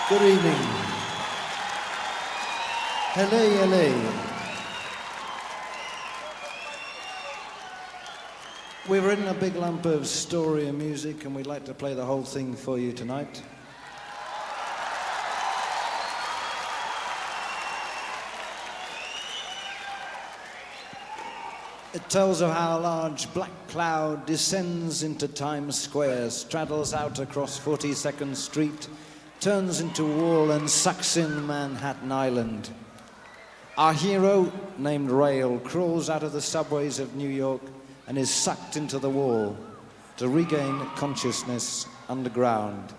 Good evening. Hello, hello. We've written a big lump of story and music, and we'd like to play the whole thing for you tonight. It tells of how a large black cloud descends into Times Square, straddles out across 42nd Street, turns into wall and sucks in Manhattan Island. Our hero, named Rael, crawls out of the subways of New York and is sucked into the wall to regain consciousness underground.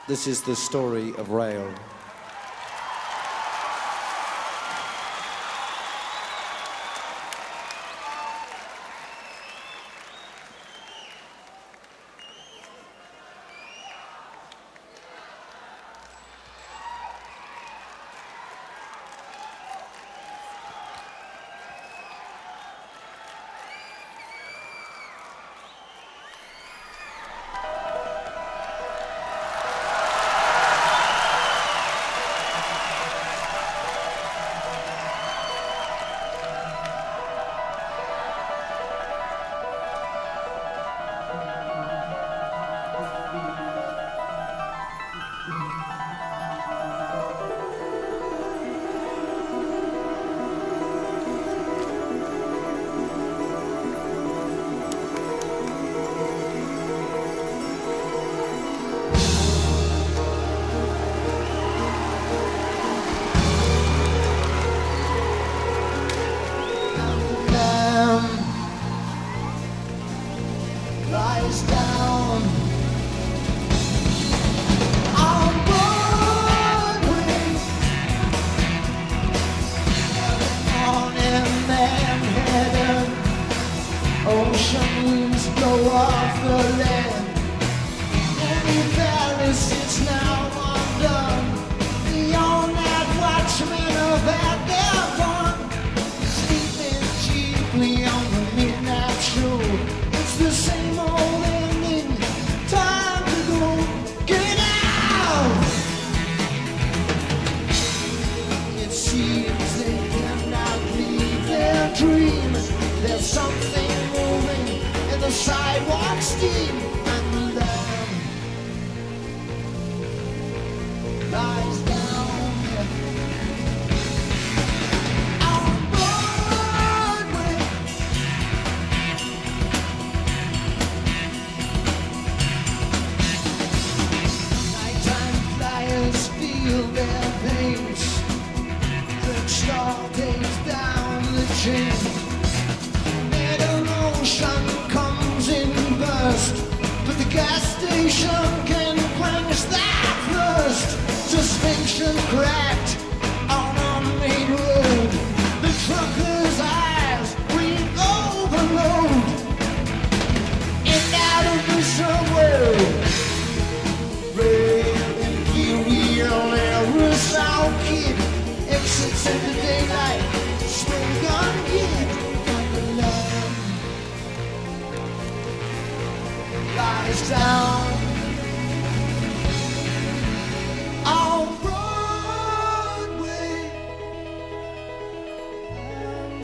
This is the story of Rael.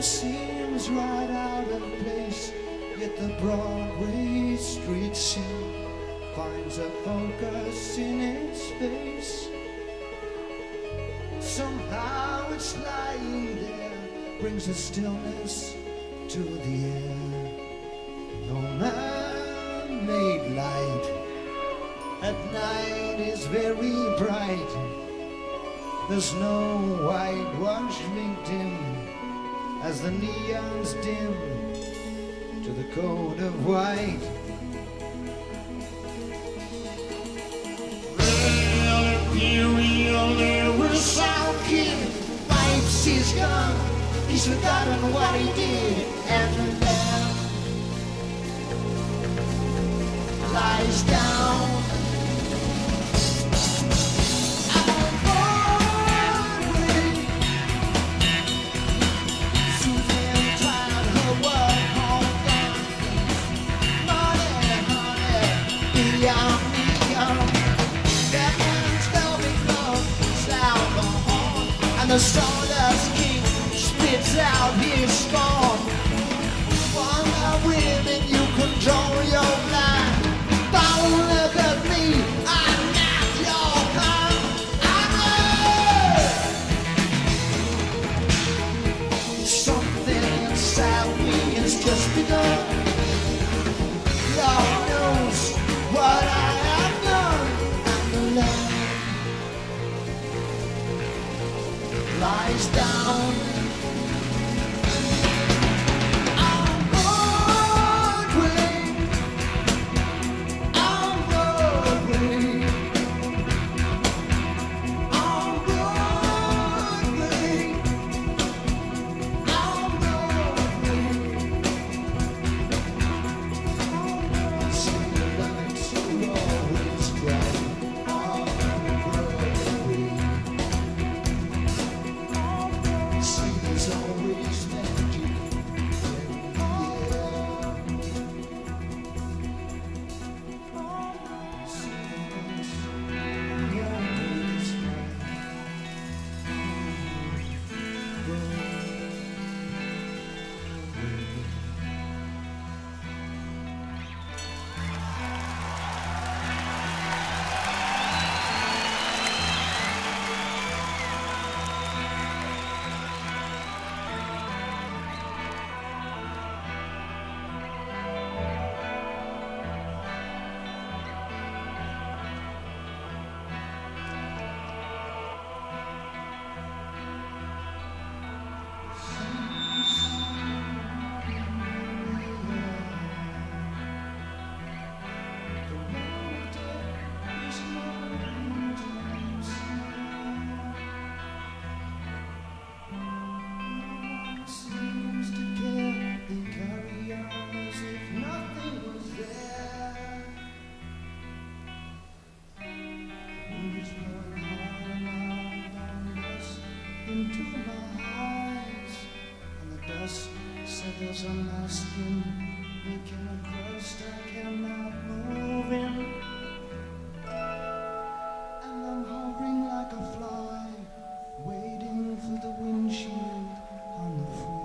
Seems right out of place, yet the Broadway street scene finds a focus in its face. Somehow it's lying there, brings a stillness to the air. No man-made light at night is very bright. There's no whitewashed victim as the neons dim to the code of white. Real imperial Lyrical kid wipes his gun, he's forgotten what he did, and the lamb lies down. That man's velvet the Stardust King spits out his scorn. For the women you control your blind. Don't look at me, I'm not your kind. Something inside me has just begun. Lord knows what I have done. And the land lies down. On my skin, making a crust I cannot move in, and I'm hovering like a fly, waiting for the windshield on the freeway.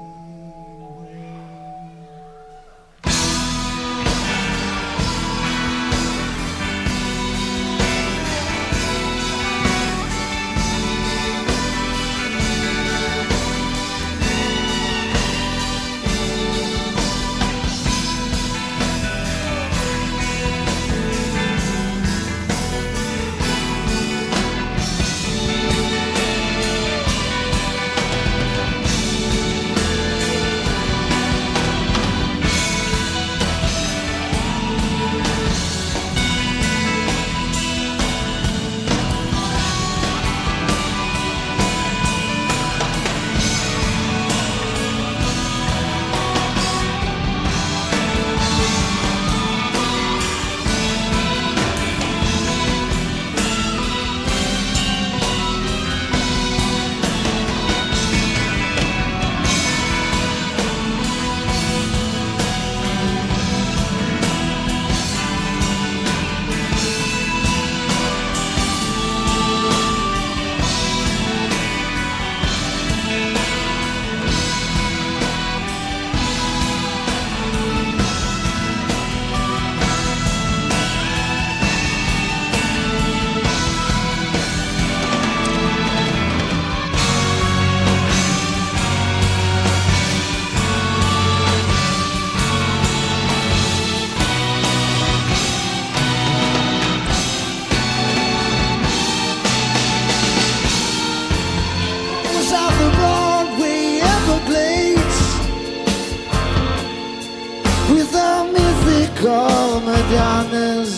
Madonnas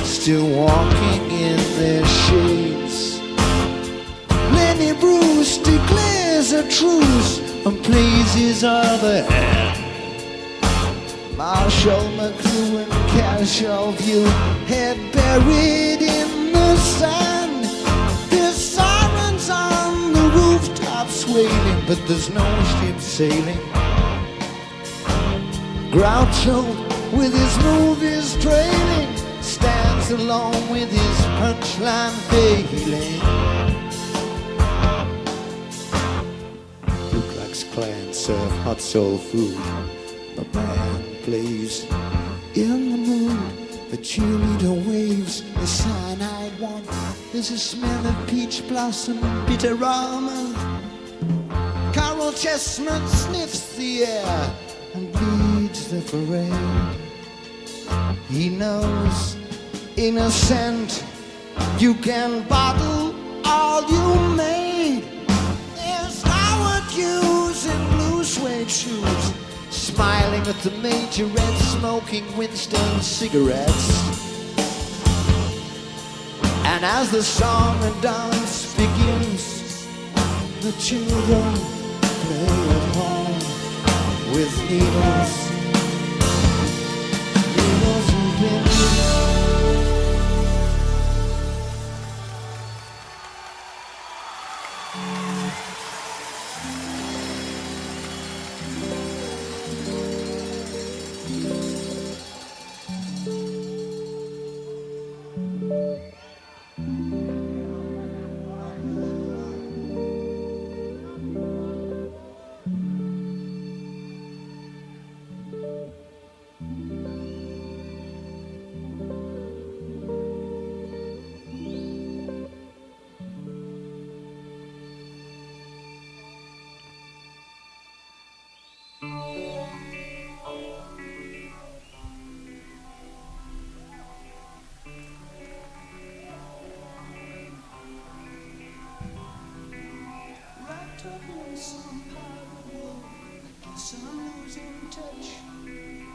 still walking in their shades. Lenny Bruce declares a truce and plays his other hand. Marshall McLuhan, casual view, head buried in the sand. There's sirens on the rooftops wailing, but there's no ship sailing. Groucho, with his movies trailing, stands alone with his punchline failing. clan serve hot soul food. The band plays in the mood. The cheerleader waves the cyanide one. There's a smell of peach blossom and bitter almond. Carol Chestnut sniffs the air and leads the parade. He knows, innocent, you can bottle all you made. There's Howard Hughes in blue suede shoes, smiling at the majorette, smoking Winston cigarettes. And as the song and dance begins, the children play at home with needles and pins.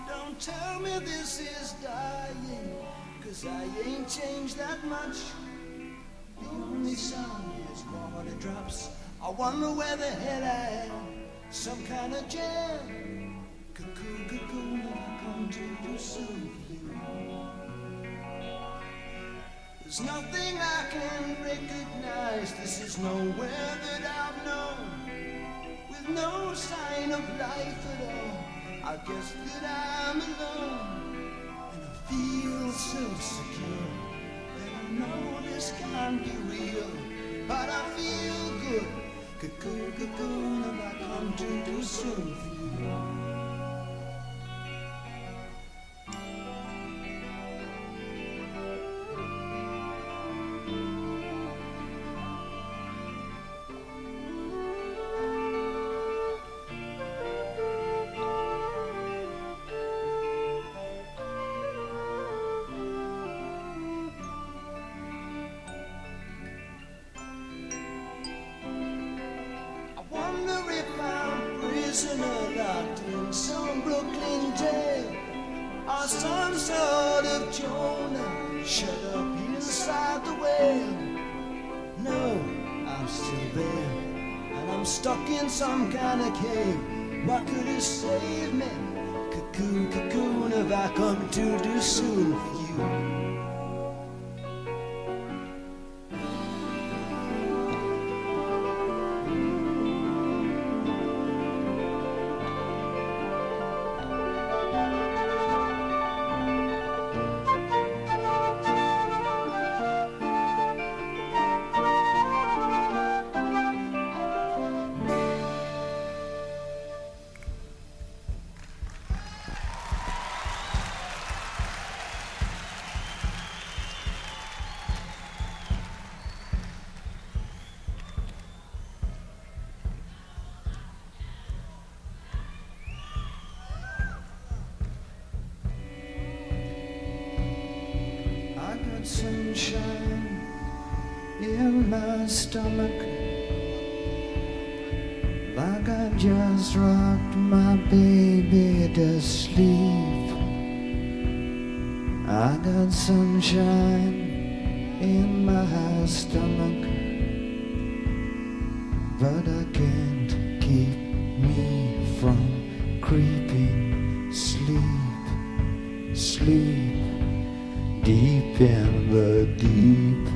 Don't tell me this is dying, 'cause I ain't changed that much. The only sound is water drops. I wonder where the hell I am. Some kind of jam. Cuckoo, cocoon, have I come to do something? There's nothing I can recognize. This is nowhere that I've known, with no sign of life at all. I guess that I'm alone, and I feel so secure that I know this can't be real, but I feel good. Cuckoo, cocoon, have I come to do something? Locked in some Brooklyn jail, or some sort of Jonah shut up inside the whale. No, I'm still there, and I'm stuck in some kind of cave. What could have saved me? Cuckoo, cocoon, have I come to do soon for you? Sunshine in my stomach, like I just rocked my baby to sleep. I got sunshine in my stomach, but I can't keep me from creeping. Sleep, sleep, deep in the deep.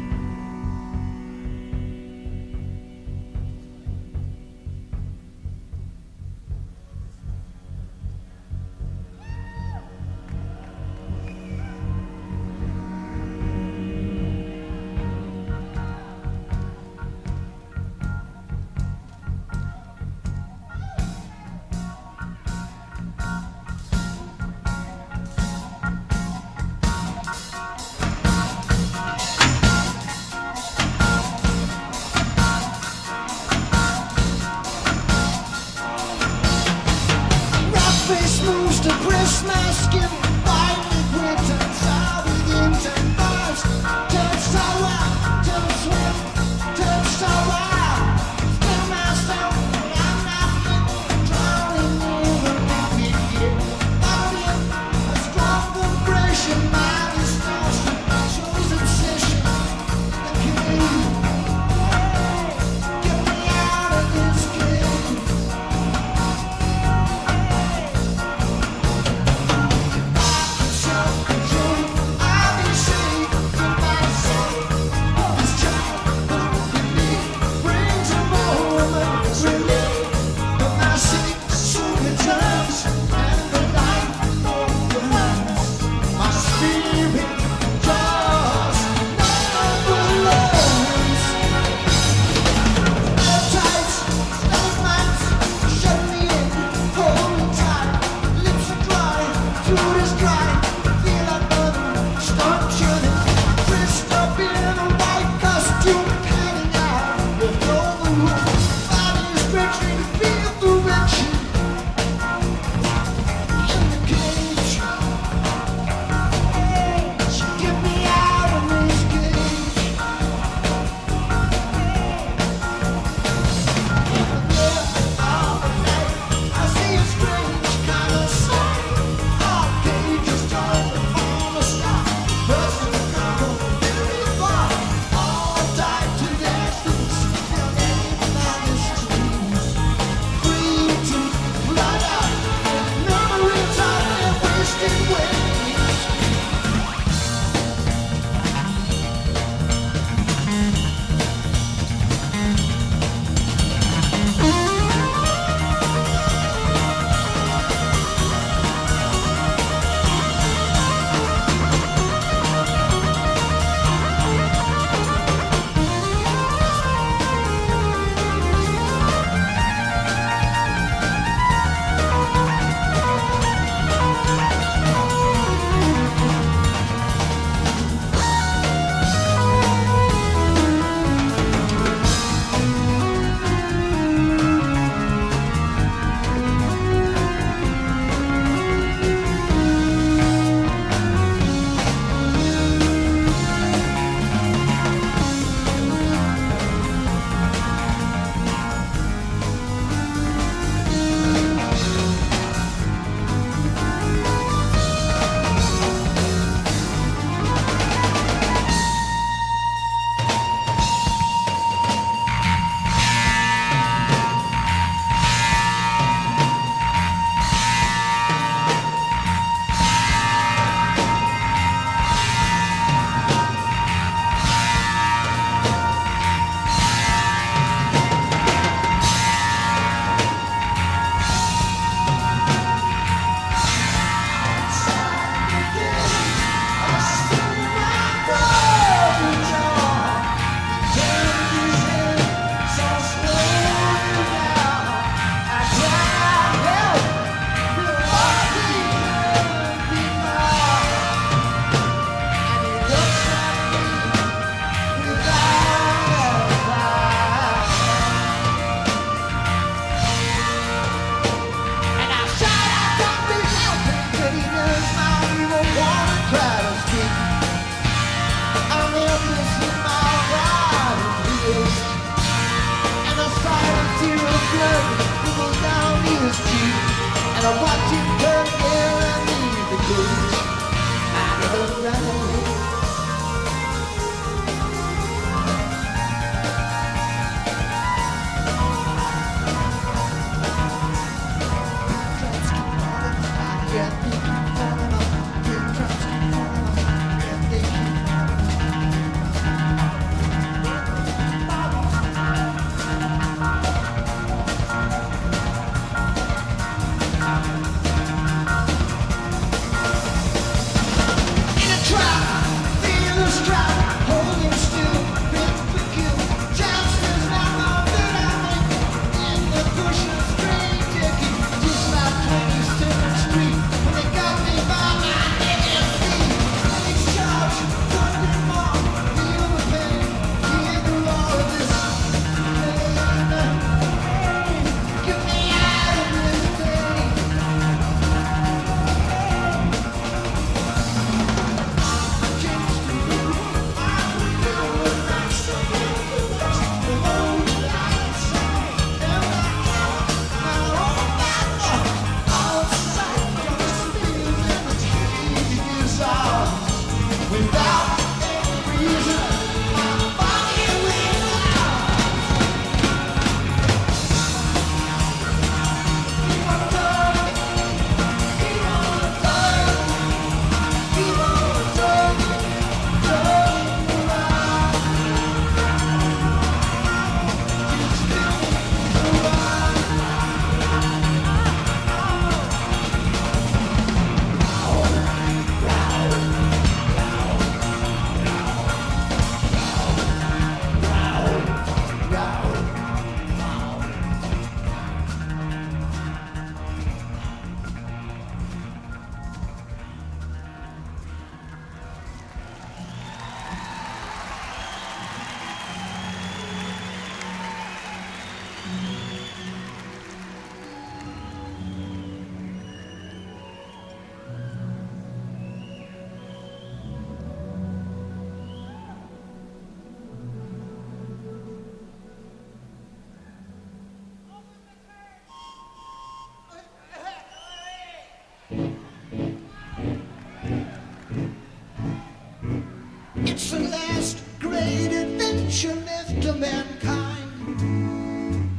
to mankind.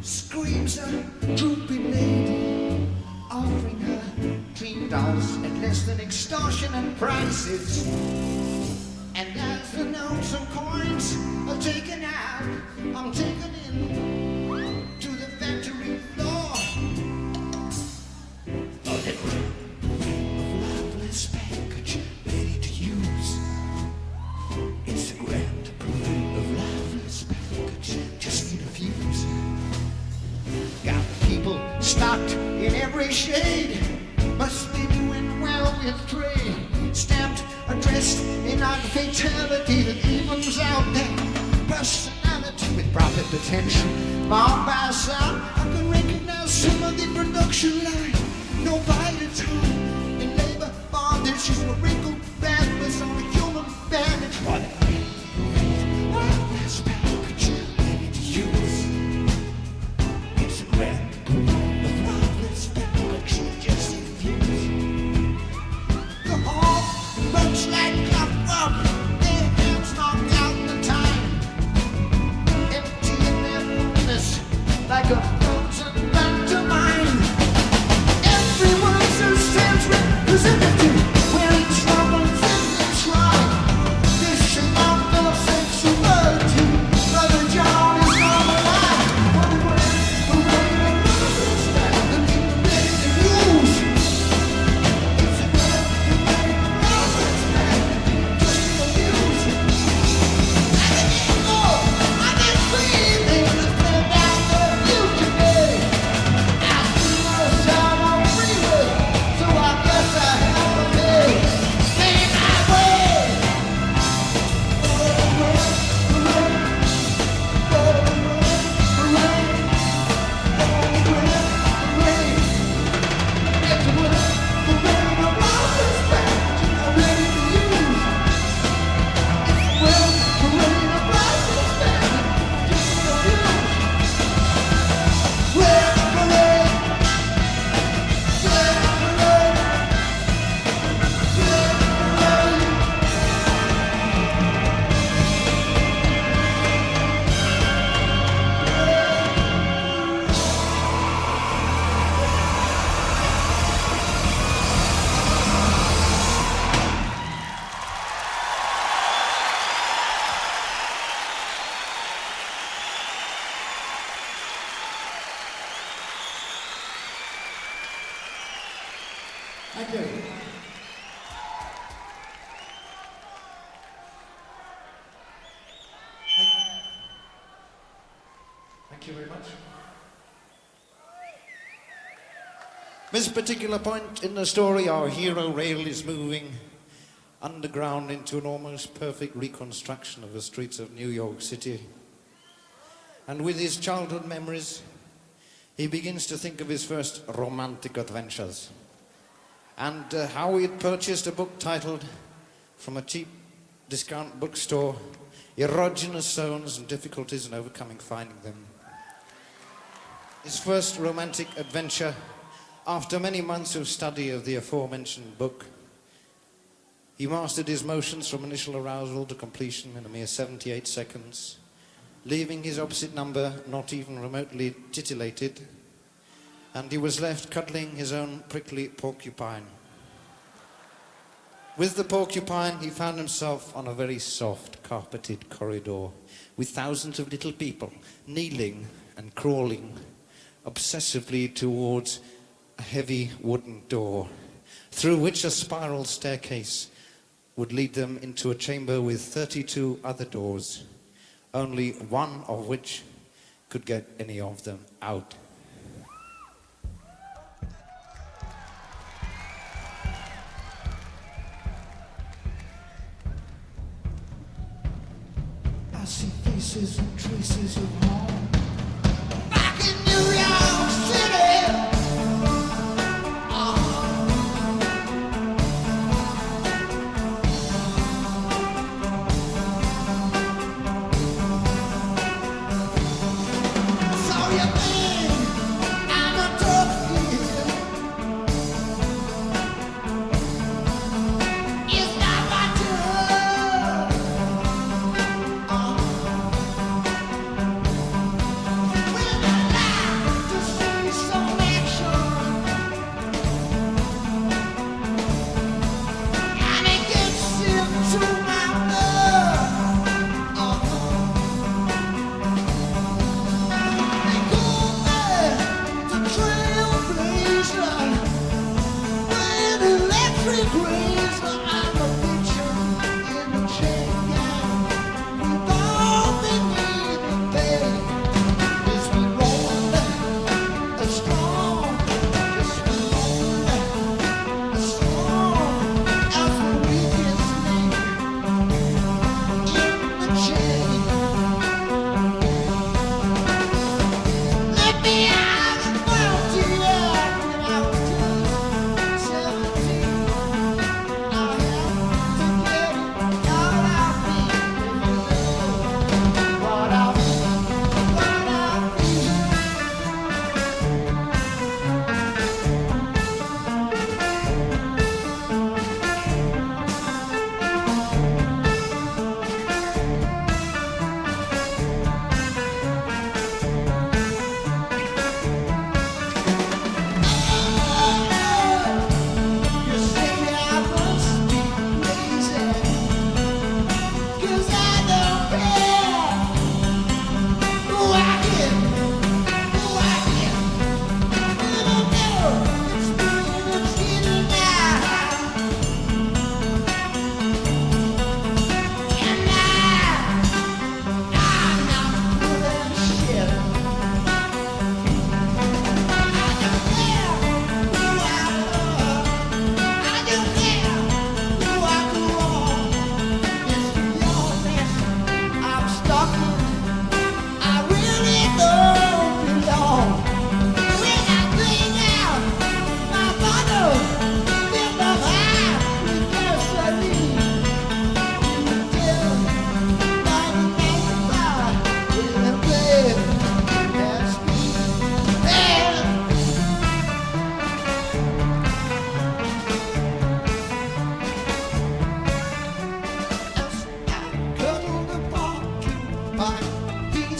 Screams a drooping lady, offering her clean dolls at less than extortionate prices. And as the notes and coins are taken out, I'm taken in to the factory floor. A little lifeless package ready to use. It's a grand parade of lifeless package, just need a fuse. Got people stocked in every shade, must be doing well with trade. Stamped, addressed in odd fatality that evens out their personality with profit potential. Marked by sound, I can recognize some of the production line. No bite at all in labor bondage is a wrinkled badness on a human bandage. For that lifeless package ready to use. It's a grand parade of lifeless package just infused. The hall runs like clockwork, their hands knocked out the time, emptying their fullness like a frozen pantomime. Everyone's a sense representative, wearing troubles in their shrine. Dishing out their sensuality, Brother John is not alive. What a great parade of lifeless package ready to use. It's a great parade of lifeless package just to abuse. I didn't know, I didn't believe they would spend out their future day. After rush out on freeway, so I guess I have to pay. Pay my way. Parade, parade, parade, parade, parade. It's a great parade of lifeless package ready to use. It's a great parade of lifeless package just to abuse. Great parade, great parade, great parade. Thank you. Thank you very much. This particular point in the story, our hero Rael is moving underground into an almost perfect reconstruction of the streets of New York City. And with his childhood memories, he begins to think of his first romantic adventures. And how he had purchased a book titled, from a cheap discount bookstore, Erogenous Zones and Difficulties in Overcoming Finding Them. His first romantic adventure, after many months of study of the aforementioned book, he mastered his motions from initial arousal to completion in a mere 78 seconds, leaving his opposite number not even remotely titillated, and he was left cuddling his own prickly porcupine. With the porcupine, he found himself on a very soft, carpeted corridor with thousands of little people kneeling and crawling obsessively towards a heavy wooden door, through which a spiral staircase would lead them into a chamber with 32 other doors, only one of which could get any of them out. I see faces and traces of home back in New York City. So you think I'm a tough kid? It's not my turn.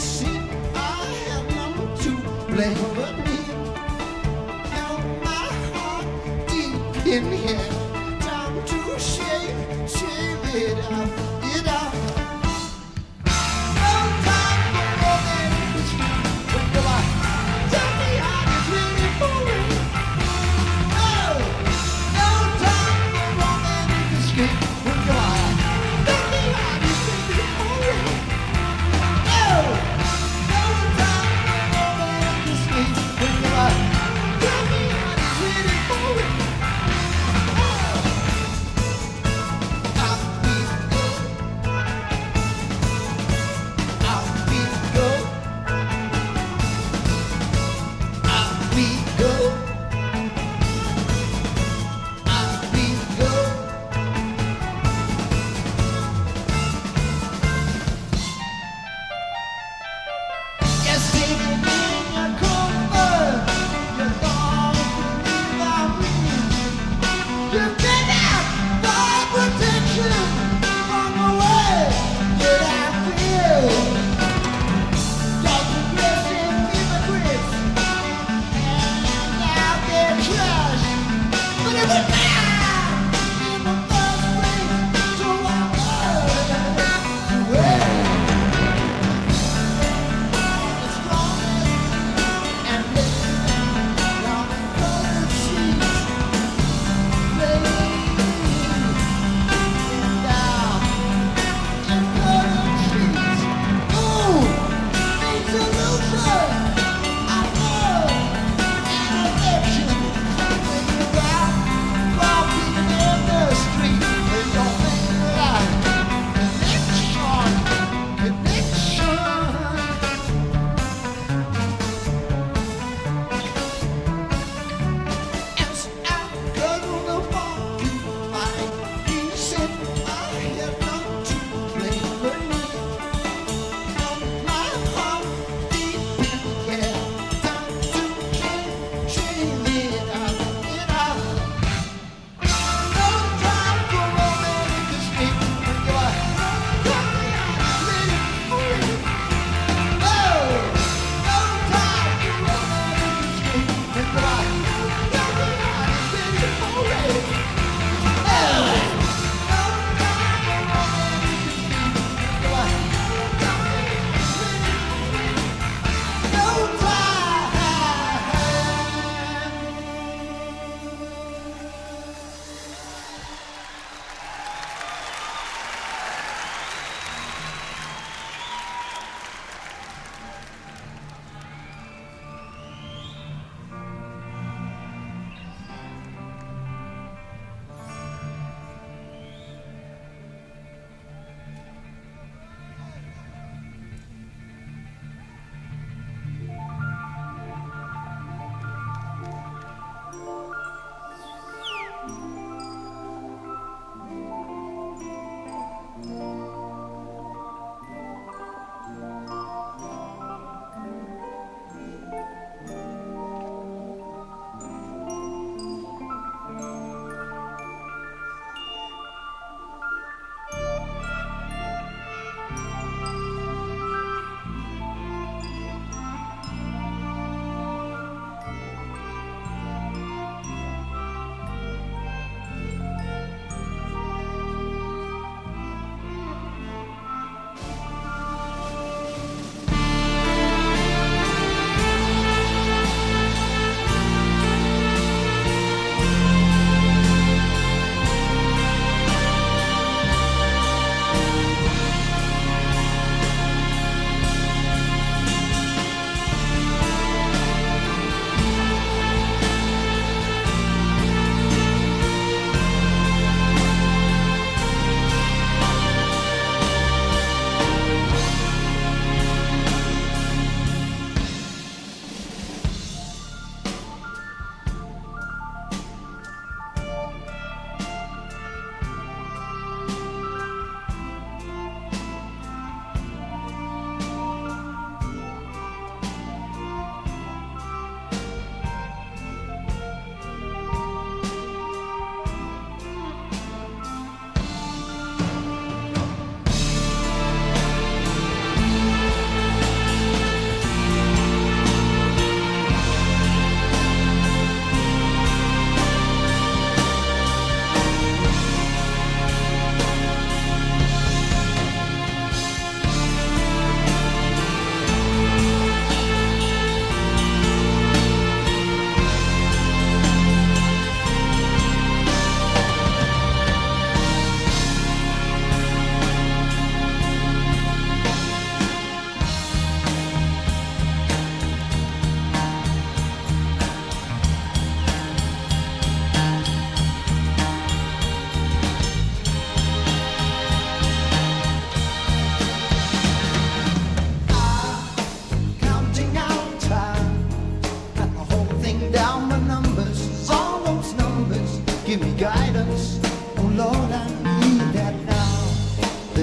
see I have none to blame but me. Now my heart deep in here, time to shave it out, it out. No time for romance, but come on, tell me how it's really moving. No, no time for romance, but come on, tell me how it's really moving. No, no time for romance, but come on, tell me how it's really moving.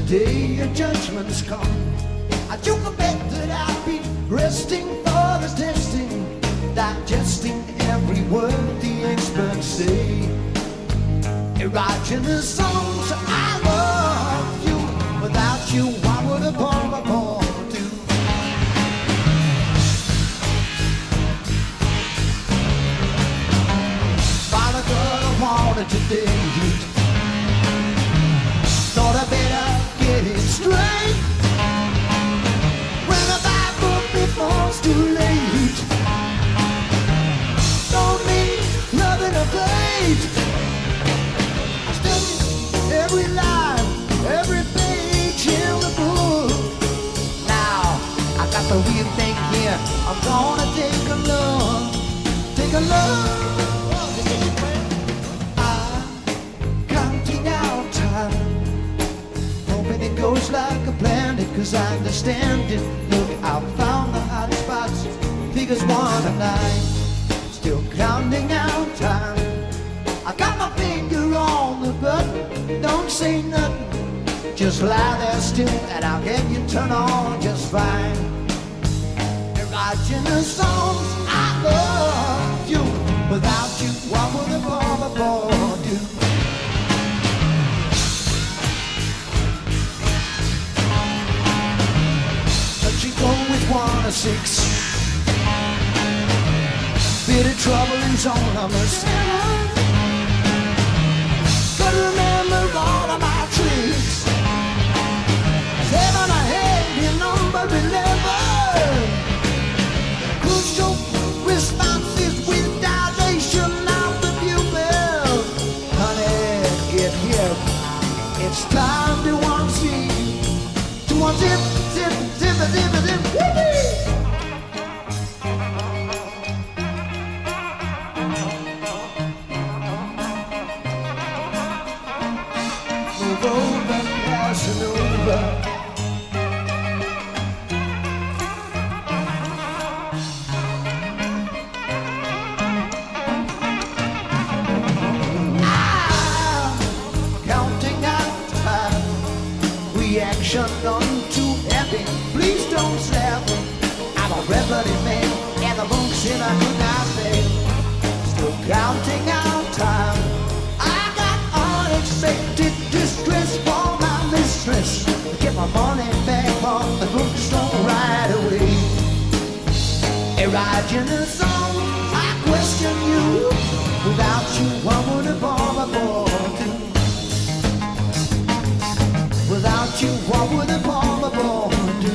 day your judgment's come. I took a bet that I'd be resting for the testing, digesting every word the experts say. Writing the songs I love you. Without you, what would a poor boy do? Found a girl I wanted to date. Thought I better get it straight. Ran a back book before it's too late. Don't need nothing to fate. Every line, every page in the book. Now, I got the real thing here. I'm gonna take a look. Take a look. I'm counting out time, hoping it goes like a planet, 'cause I understand it. Look, I found the hot spots. Figures 1 to 9. Still counting out time. I got my finger on the button. Don't say nothing, just lie there still, and I'll get you turned on just fine. And writing the songs I love you. Without you, what would a boy do? But you go with 1 or 6. Bit of trouble in zone number 7. Remember all of my tricks. 7 ahead in number 11. Crucial responses with dilation of the pupil. Honey, get hip. It's time to unsee. To unzip, zip, zip, zip, zip, whoopee. Over, passing over. I'm counting out time. Reaction none too heavy. Please don't slap me. I'm a rebellion man, and the books in I could not fail. Still counting out time. I got unexpected distress for my mistress. Get my money back from the bookstore right away. Writing the song, I question you. Without you, what would a boy do? Without you, what would a boy do?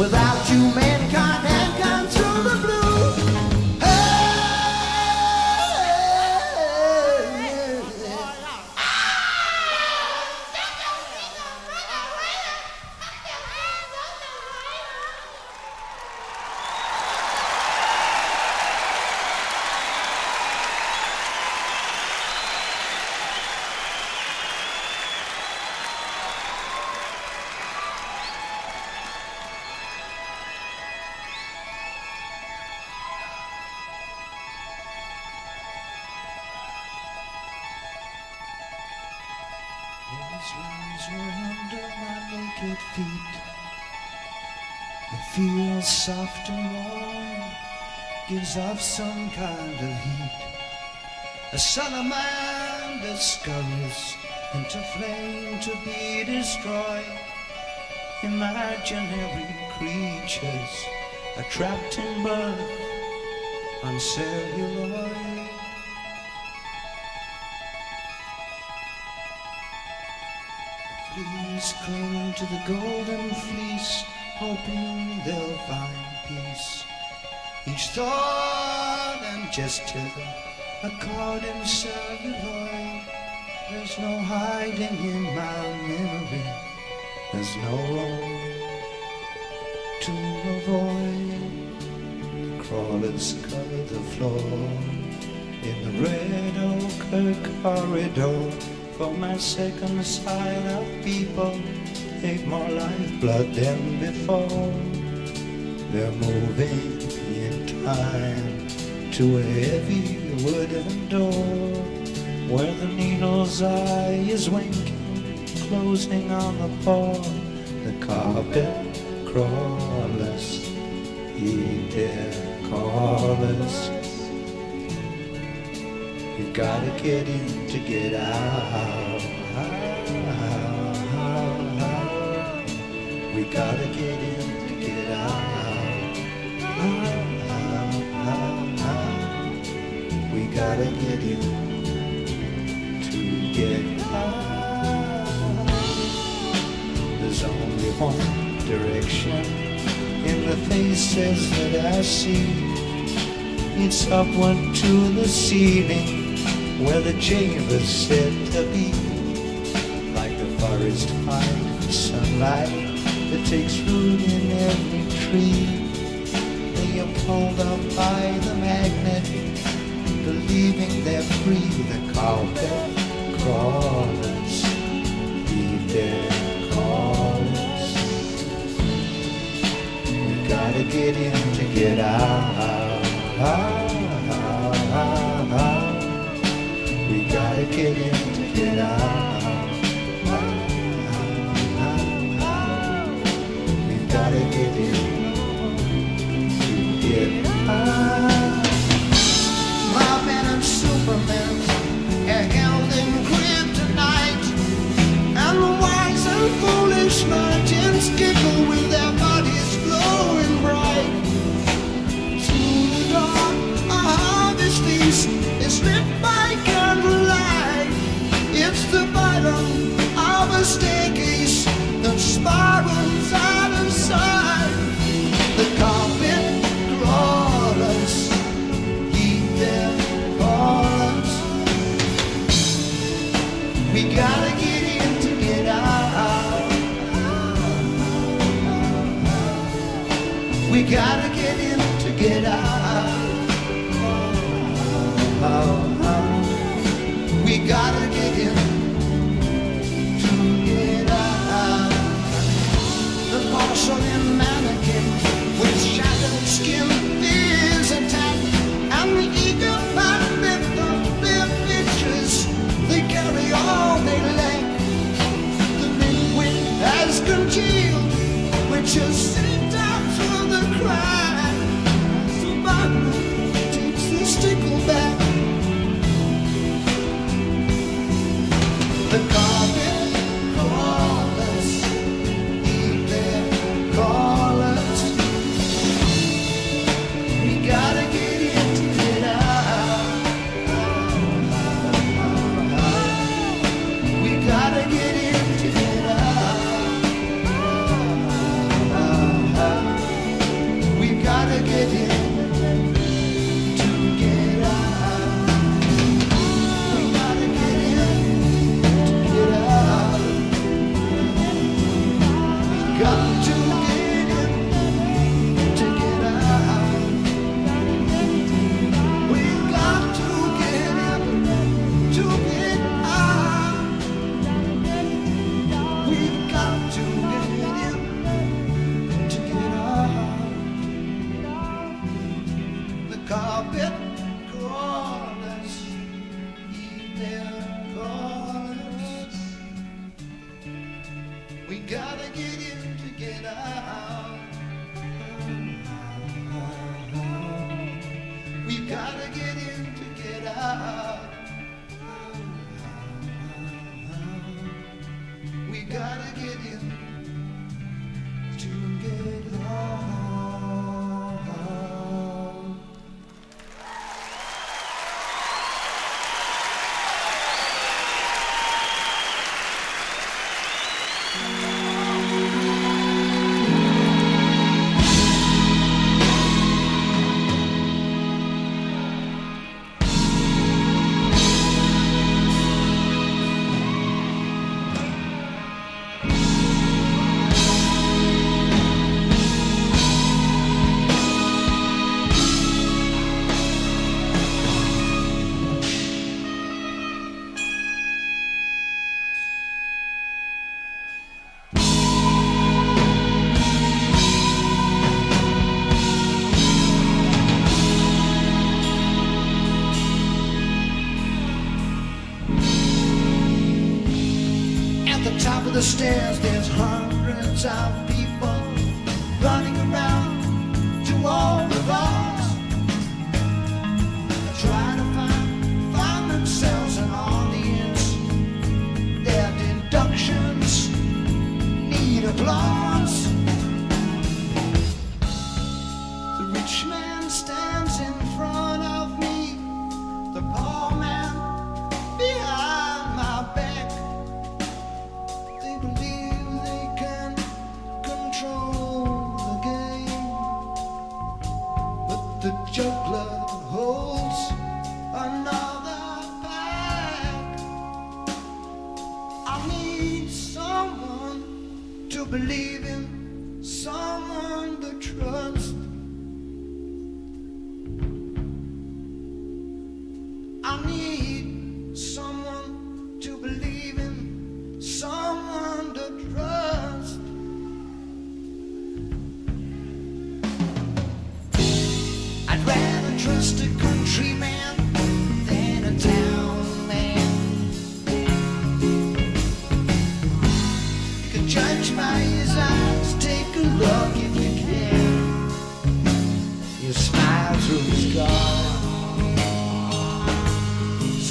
Without you, mankind had gone through the blue. Hands were under my naked feet. It feels soft and warm, gives off some kind of heat. A salamander that scurries into flame to be destroyed. Imaginary creatures are trapped in birth on celluloid. Please cling to the golden fleece, hoping they'll find peace. Each thought and gesture, a card in celluloid. There's no hiding in my memory. There's no room to avoid. The crawlers cover the floor in the red ochre corridor. For my second side of people take more lifeblood than before. They're moving in time to a heavy wooden door where the needle's eye is winking closing on the pole. The carpet crawlers, he dare callers. You gotta get in to get out. We gotta get in to get out. We gotta get in to get out. There's only one direction in the faces that I see. It's upward to the ceiling where the chamber's said to be. Like the forest finds sunlight that takes root in every tree. They are pulled up by the magnet, believing they're free. The carpet crawlers, leave their callers. We gotta get in to get out. We gotta get in to get out. We gotta get in to get out. My men and supermen are held in kryptonite, and the wise and foolish virgins giggle with their bodies glowing bright. Through the dark, a harvest feast is lit by candlelight. It's the bottom of a staircase that spirals out of sight. The carpet crawlers heed their callers. We gotta get in to get out. We gotta get in to get out. We gotta get in to get out. The porcelain mannequin with shattered skin is attacked, and the eager fat lift of their pictures they carry all they lack. The liquid has congealed, which has seeped out through the crack. The button takes the stickle back. The carpet crawlers eat their callers. We gotta get in to get out. We gotta get in to get out. We gotta get in to get out. We gotta get in. Got to get in to get out. We got to get in to get out. We got to get in to get out. stairs, there's hundreds of people running around to all the bars, trying to find themselves an audience. Their deductions need applause. The rich man stands in front of me, the poor man behind my back. They believe they can control the game, but the juggler holds another pack. I need someone to believe in, someone to trust. I need someone to believe in, someone to trust. I'd rather trust a countryman than a town man. You can judge by his eyes, take a look if you can. You smile through his guard.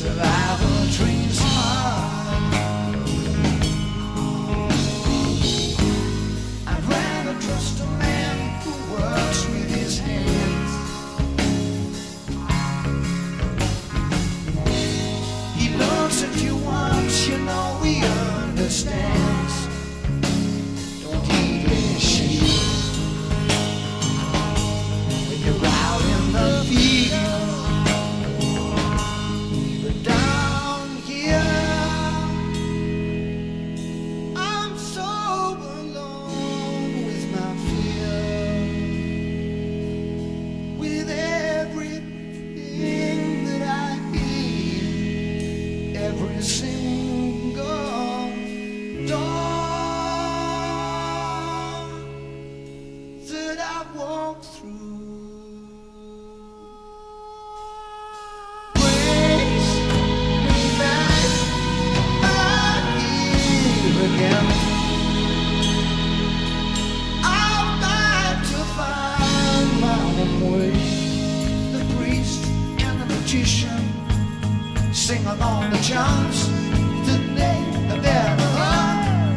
Survival dreams hard. I'd rather trust a man who works with his hands. He looks at you once, you know he understands. Don't eat his shit when you're out in the field. Sing along the chants that they have ever heard,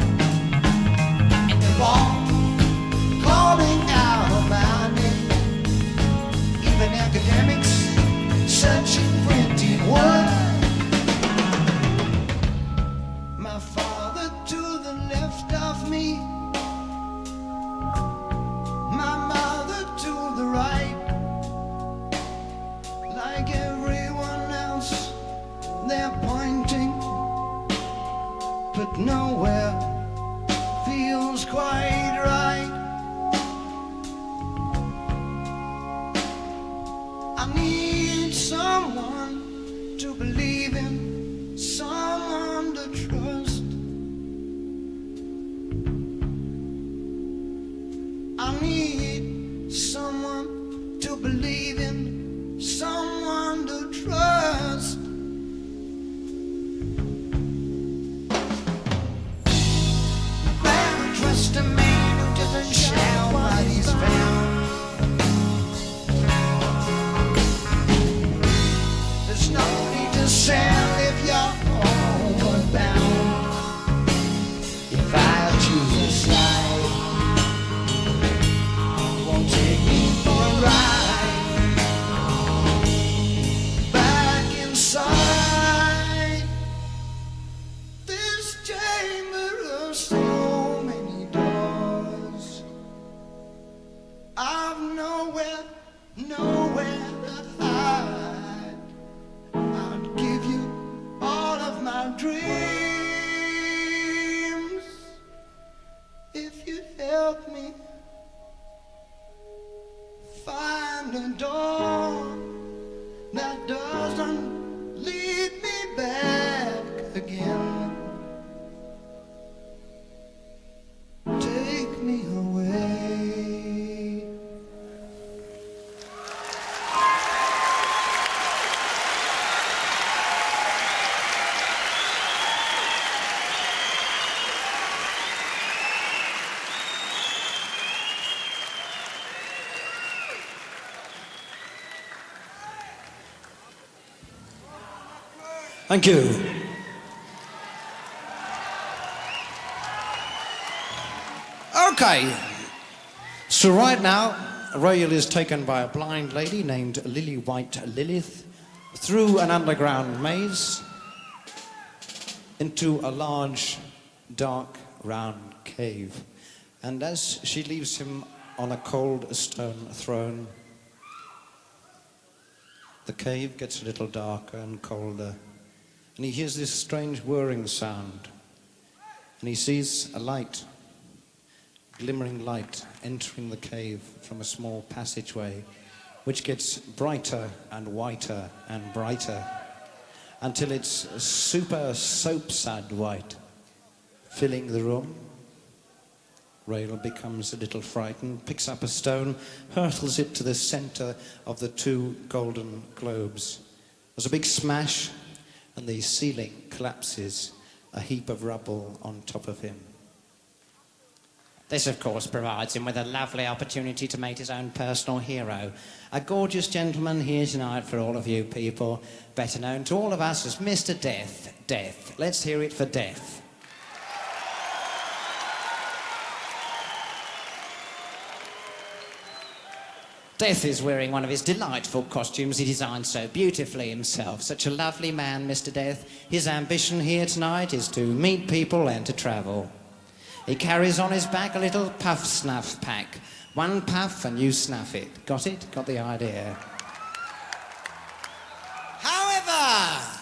and they're all calling out about it. Even academics searching printed word. My father to the left of me, my mother to the right, like everyone else. They're pointing, but nowhere feels quite right. I need someone to believe in, someone to trust. I need someone to believe in, someone to trust. Trust a man who doesn't shout what he's found. There's no need to sell if you're homeward bound. If I choose a side, you won't take me for a ride. Back inside this chamber of stone, I've nowhere to hide. I'd give you all of my dreams if you'd help me find a door that doesn't lead me back again. Take me away. Thank you. Okay. So right now, Rael is taken by a blind lady named Lilywhite Lilith through an underground maze into a large, dark, round cave. And as she leaves him on a cold stone throne, the cave gets a little darker and colder, and he hears this strange whirring sound, and he sees a light, glimmering light, entering the cave from a small passageway, which gets brighter and whiter and brighter, until it's super soap-sad white, filling the room. Rael becomes a little frightened, picks up a stone, hurtles it to the center of the two golden globes. There's a big smash, and the ceiling collapses, a heap of rubble on top of him. This, of course, provides him with a lovely opportunity to meet his own personal hero. A gorgeous gentleman here tonight for all of you people, better known to all of us as Mr. Death. Death. Let's hear it for Death. Death is wearing one of his delightful costumes he designed so beautifully himself. Such a lovely man, Mr. Death. His ambition here tonight is to meet people and to travel. He carries on his back a little puff snuff pack. One puff and you snuff it. Got it? Got the idea? However,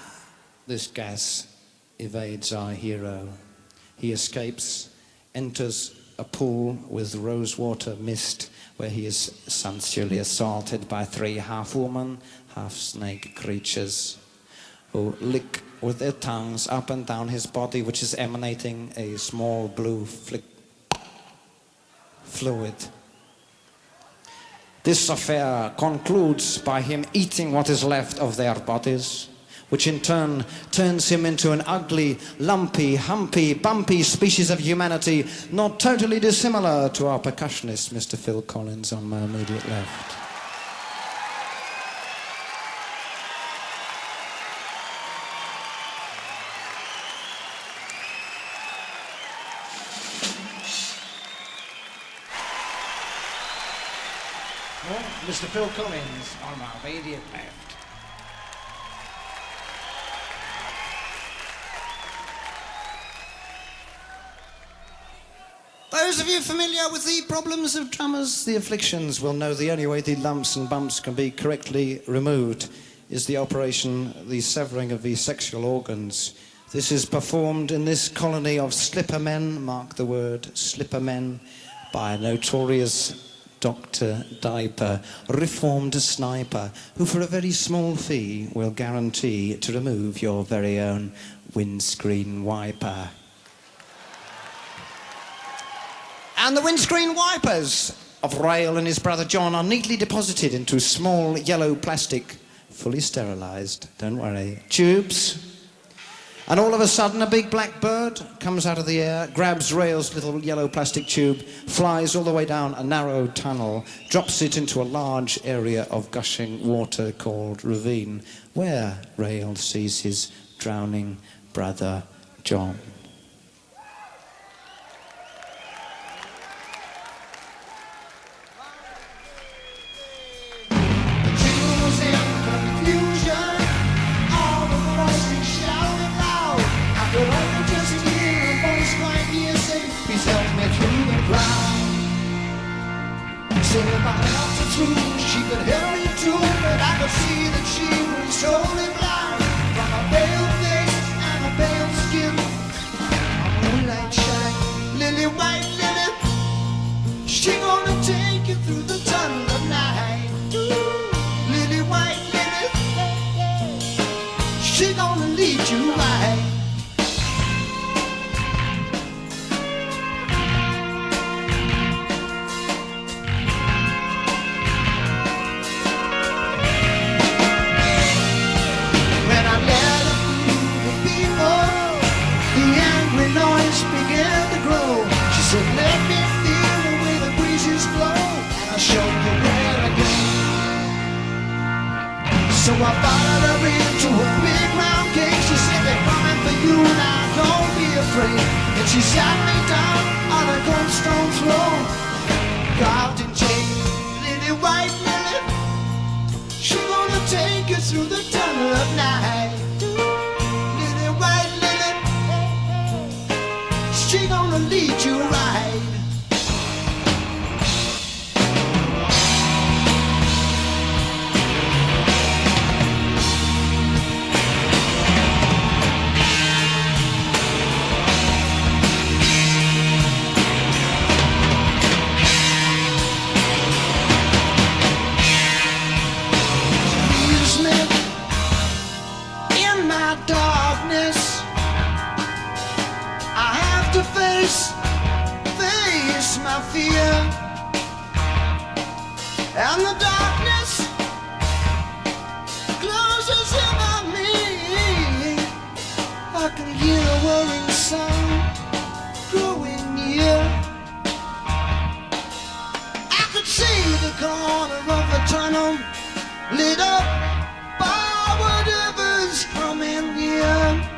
this gas evades our hero. He escapes, enters a pool with rosewater mist, where he is sensually assaulted by three half-woman, half-snake creatures who lick with their tongues up and down his body, which is emanating a small blue fluid. This affair concludes by him eating what is left of their bodies, which in turn turns him into an ugly, lumpy, humpy, bumpy species of humanity, not totally dissimilar to our percussionist, Mr. Phil Collins, on my immediate left. Well, Mr. Phil Collins on my immediate left. Those of you familiar with the problems of drummers, the afflictions, will know the only way the lumps and bumps can be correctly removed is the operation, the severing of the sexual organs. This is performed in this colony of slippermen, mark the word, slippermen, by a notorious Dr. Diaper, reformed sniper, who for a very small fee will guarantee to remove your very own windscreen wiper. And the windscreen wipers of Rael and his brother John are neatly deposited into small yellow plastic, fully sterilised, don't worry, tubes. And all of a sudden a big black bird comes out of the air, grabs Rael's little yellow plastic tube, flies all the way down a narrow tunnel, drops it into a large area of gushing water called Ravine, where Rael sees his drowning brother John. She could hear me too, but I could see that she was totally blind. From a pale face and a pale skin, a moonlight shine, Lilywhite Lilith. She gonna take you through the tunnel of night. Lilywhite Lilith, she gonna lead you right. So I followed her into a big round cage. She sat me down on a cold stone throne, carved in jade, Lilywhite Lilith. She gonna take you through the tunnel of night. Lilywhite Lilith, she gonna lead you right. Darkness, I have to face my fear, and the darkness closes in on me. I can hear a whirring sound growing near. I could see the corner of the tunnel lit up by whatever's coming here.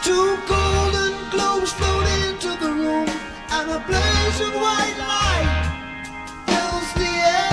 Two golden globes float into the room, and a blaze of white light fills the air.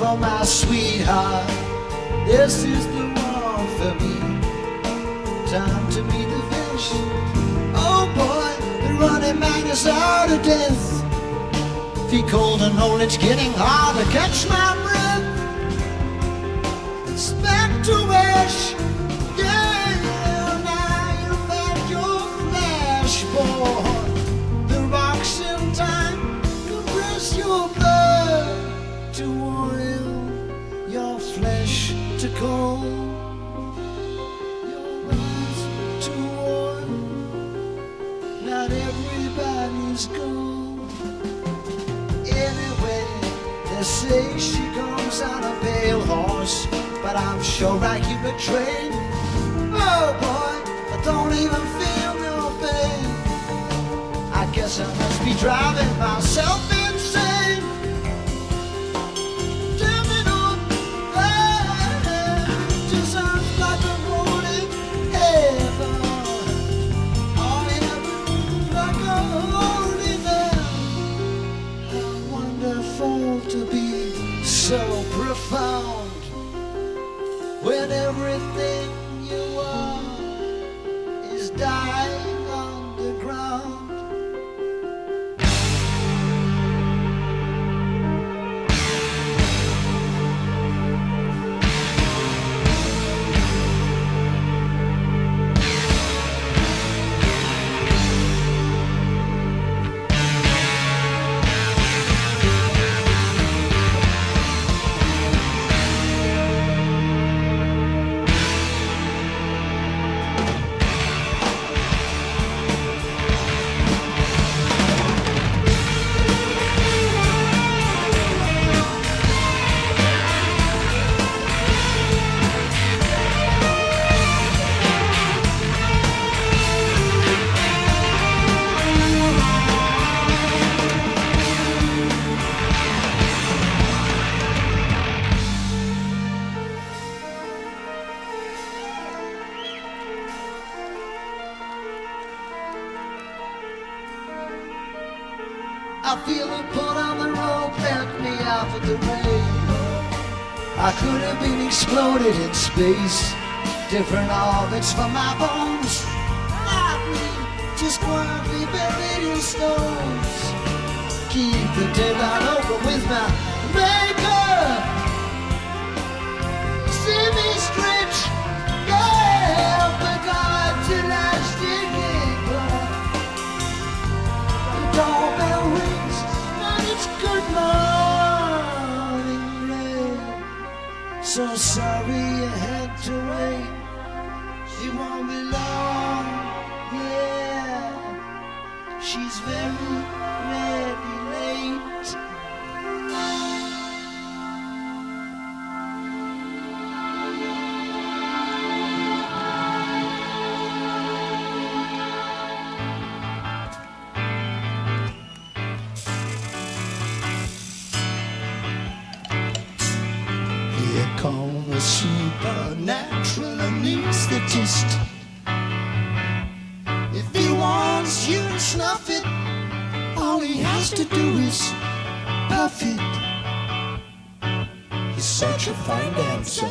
for my sweetheart. This is the one for me. Time to meet the finish. Oh boy, the running man is out of death. Feet cold and old, it's getting hard to catch my breath. It's back to ash. Yeah, now you've had your flash, boy. The rocks in time compress your blood to oil, your flesh to cold. Not everybody's gold. Anyway, they say she comes on a pale horse, but I'm sure I keep a train. Oh boy, I don't even feel no pain. I guess I must be driving myself insane. Terminal, just sounds like a rolling heaven. To be so profound when everything you are is dying underground. I feel a pull on the rope, let me out of the rainbow. I could have been exploded in space, different orbits for my bones. Not me, just quietly buried in stones. Keep the deadline open with my maker. See me stretch, yeah, but God's elastic apron. The doorbell rings, and it's good morning rain. So sorry you had to wait. She won't be long, yeah. She's very ready late. Here comes a supernatural anaesthetist. If he wants you to snuff it, all he has to do is puff it. He's such a fine dancer.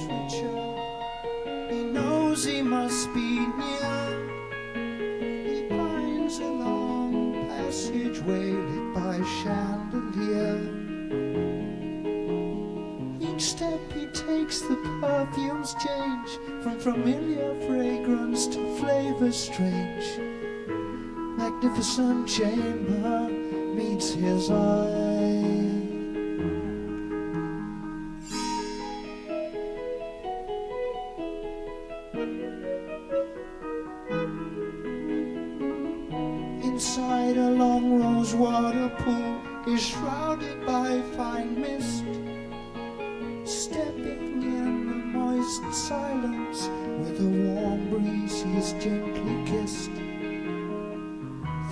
richer. He knows he must be near. He finds a long passageway lit by chandelier. Each step he takes, the perfumes change from familiar fragrance to flavor strange. Magnificent chamber meets his eye. Inside a long rose water pool is shrouded by fine mist. Stepping in the moist silence with a warm breeze he's gently kissed.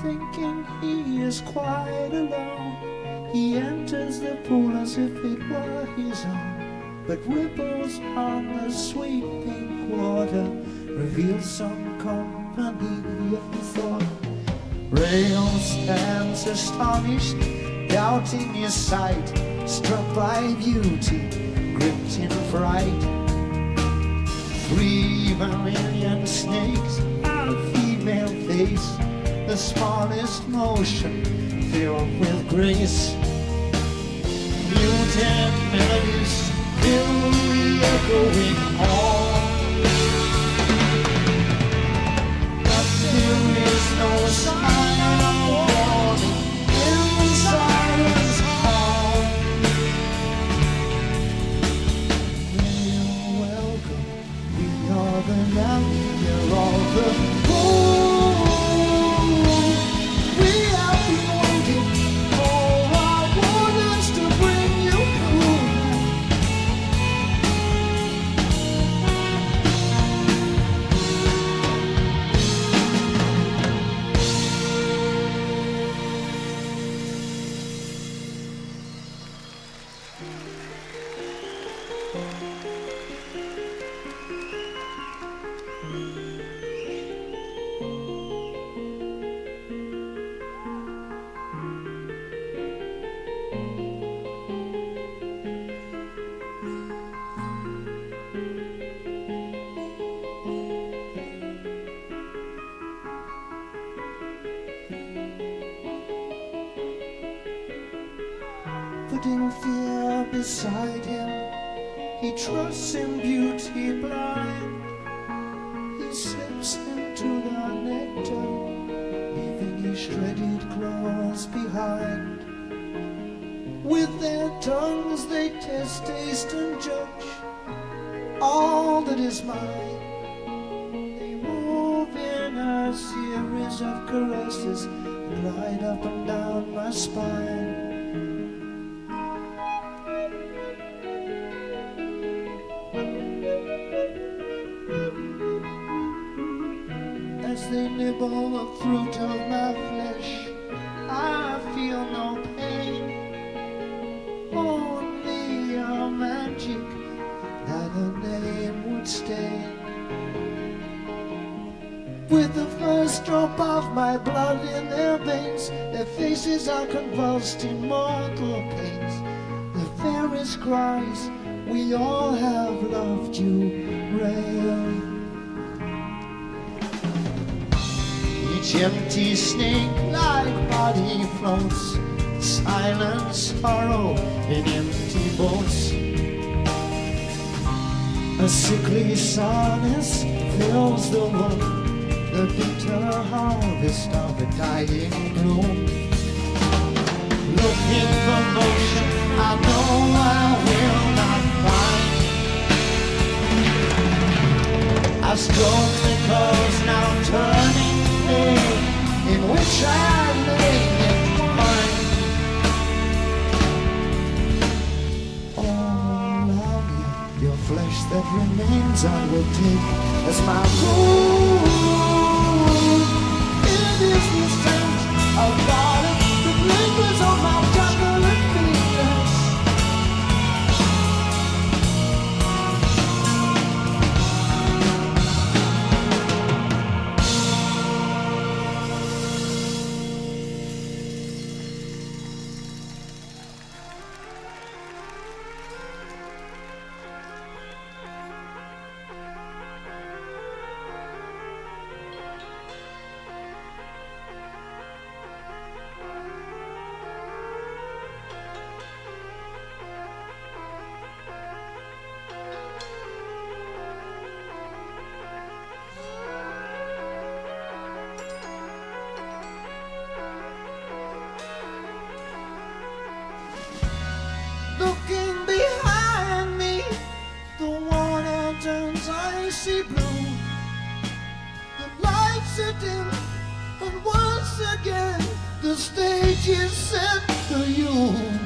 Thinking he is quite alone, he enters the pool as if it were his own. But ripples on the sweet pink water reveal some company and thought. Rael stands astonished, doubting his sight, struck by beauty, gripped in fright. 3 vermilion snakes, a female face, the smallest motion filled with grace. Muted melodies fill the echoing hall. But there is no sign of warning in the silence hall. Well, welcome, we are the Lamia of the pool. We have been waiting for our wardens to bring you cool. Putting fear beside him, he trusts in beauty blind. He slips into the nectar, leaving his shredded claws behind. With their tongues they test, taste, and judge all that is mine. They move in a series of caresses, glide up and down my spine. As they nibble the fruit of my flesh, I feel no pain, only a magic that a name would stain. With the first drop of my blood in their veins, their faces are convulsed in mortal pains. The fairest cries, we all have loved you, Rael. Each empty snake-like body floats, silent sorrow in empty boats. A sickly soreness fills the room, the bitter harvest of a dying bloom. Looking for motion, I know I will not find. I stroke the curves now turning in which I lay entwined. Oh, Lamia, your flesh that remains I will take as my food. It is the scent of garlic that lingers on my chocolate fingers. the stage is set for you.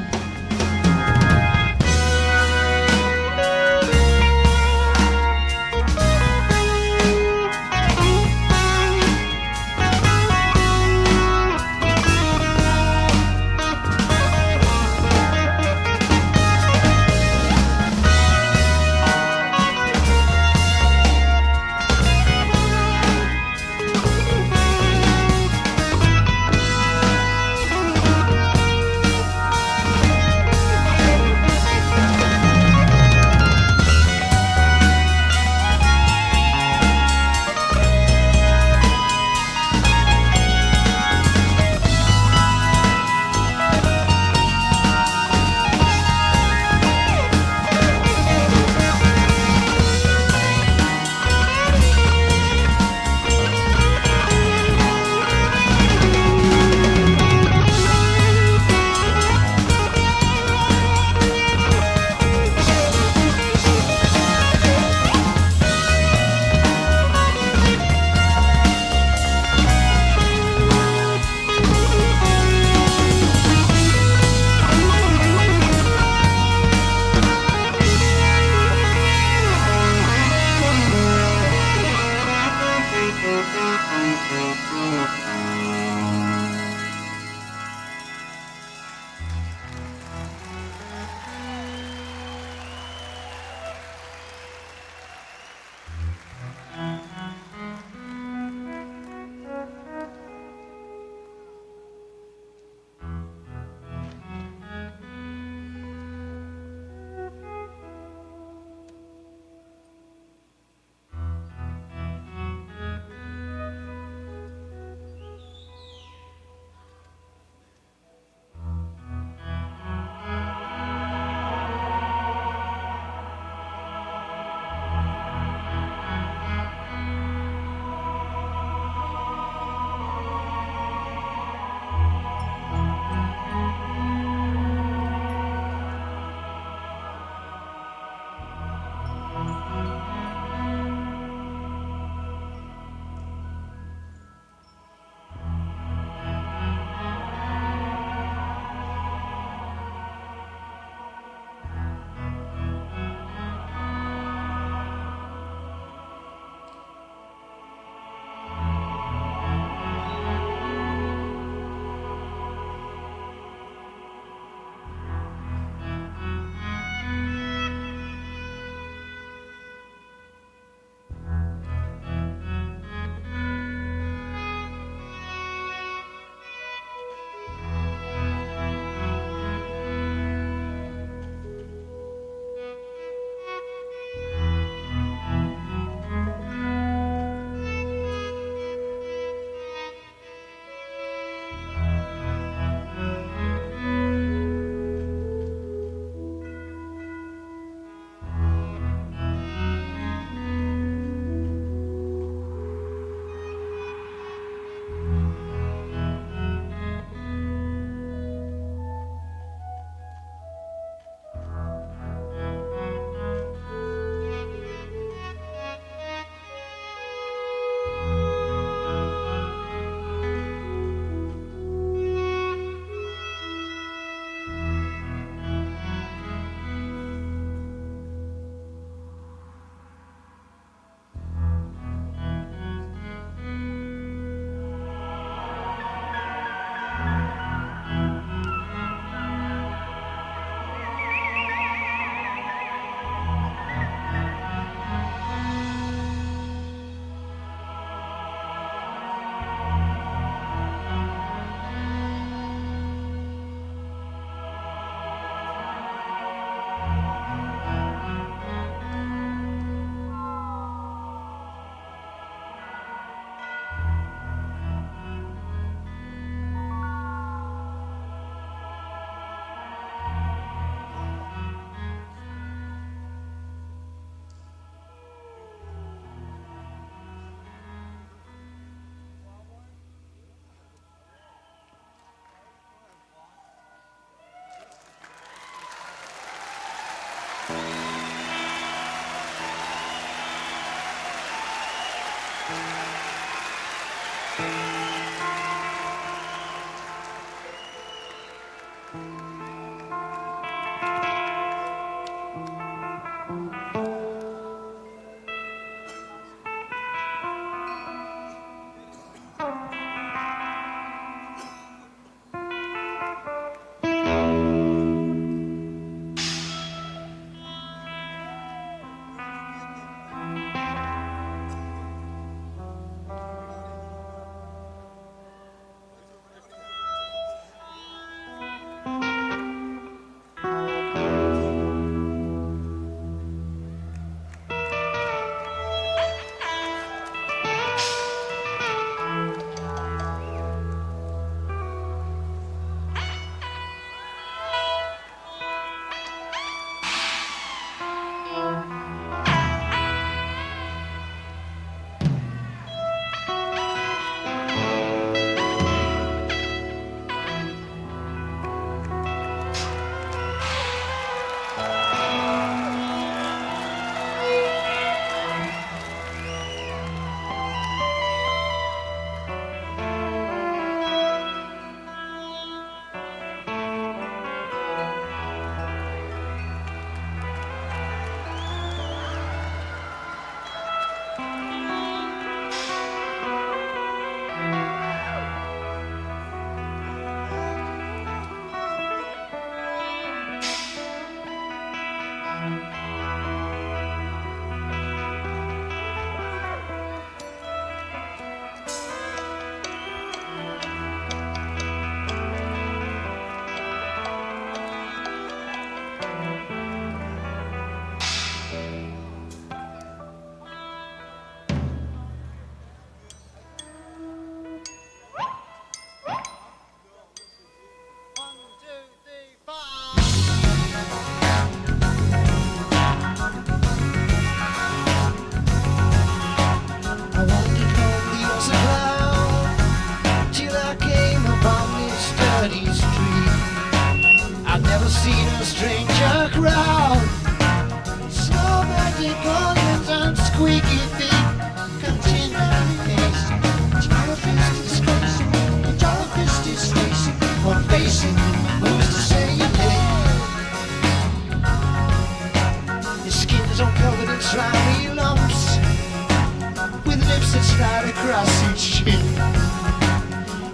slide across each chin.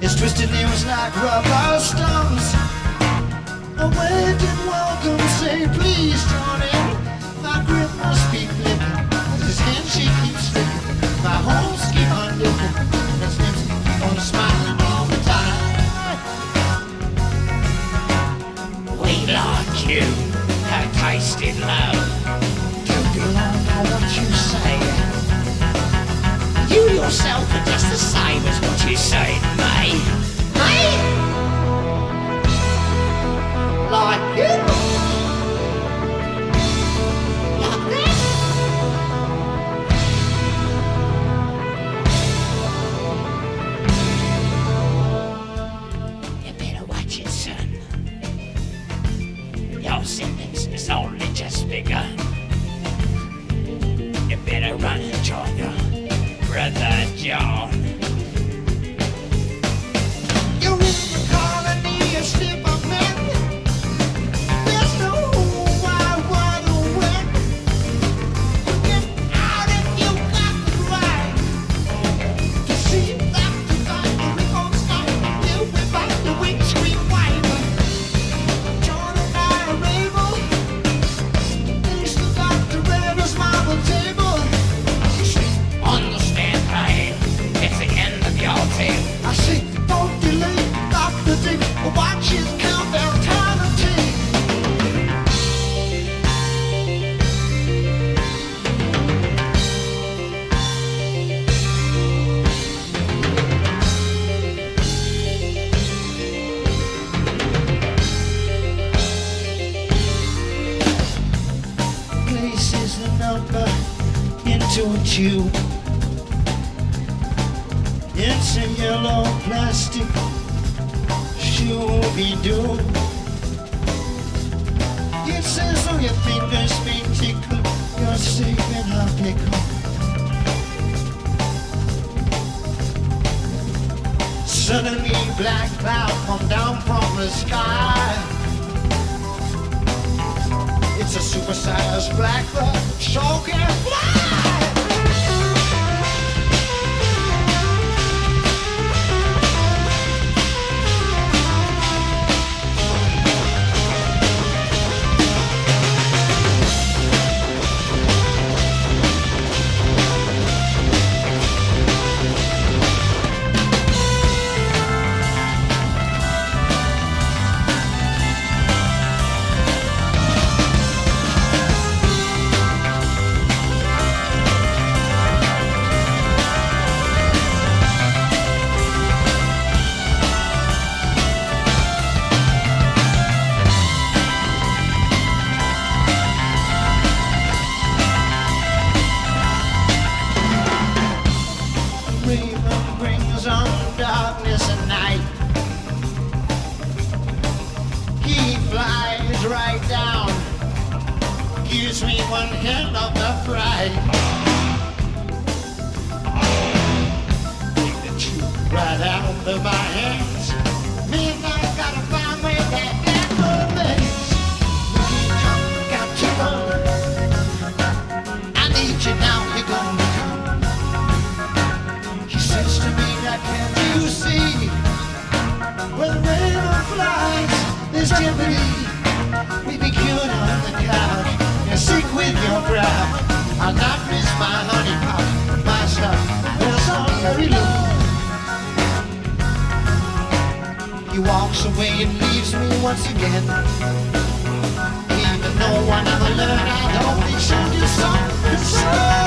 His twisted nails like rubber stumps. A waiting welcome, say please join in. My grip must be flipping, his handshake keeps slipping. My homes keep on dipping, his lips keep on smiling all the time. We like you, have tasted love. Don't belong on what you say. You yourself are just the same as what you say to me. Hey? Like you? Like that? You better watch it, son. Your sentence has only just begun. You better run and join your brother John. You're in the colony of Slippermen. There's no wild win. You get out if you got the right to see that the fight we gon' start. Live without the windscreen wipe. John and I are able. Thanks to Dr. Redder's marble table. Understand, Rael, it's the end of your tale. I say, don't delay, Dr. Dick, watch his countdown time and take. Places the number into a tube. It's a yellow plastic Shooby-Doo. It says on your fingers may tickle, you're safe in a pickle. Suddenly black cloud come down from the sky. It's a supersized blackbird, sure can fly. Raven brings on darkness and night. He flies right down, gives me one hell of a fright. Take the truth right out of my hands. Midnight gotta find where that apple is. Got to run. I need you now, you're gonna come. He says to me, that can't you see? When the raven flies, there's jeopardy. We be cured on the couch and sick with your brow. I'll not miss my honey pot, my stuff. There's on very low. He walks away and leaves me once again. Even though I never learned, I hope he showed you some concern.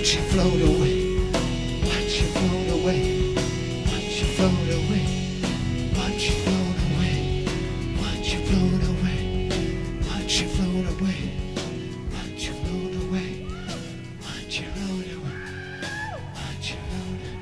Watch you float away, watch you float away, watch you float away, watch you float away, watch you float away, watch you float away, watch you float away, watch you float away, watch you float away.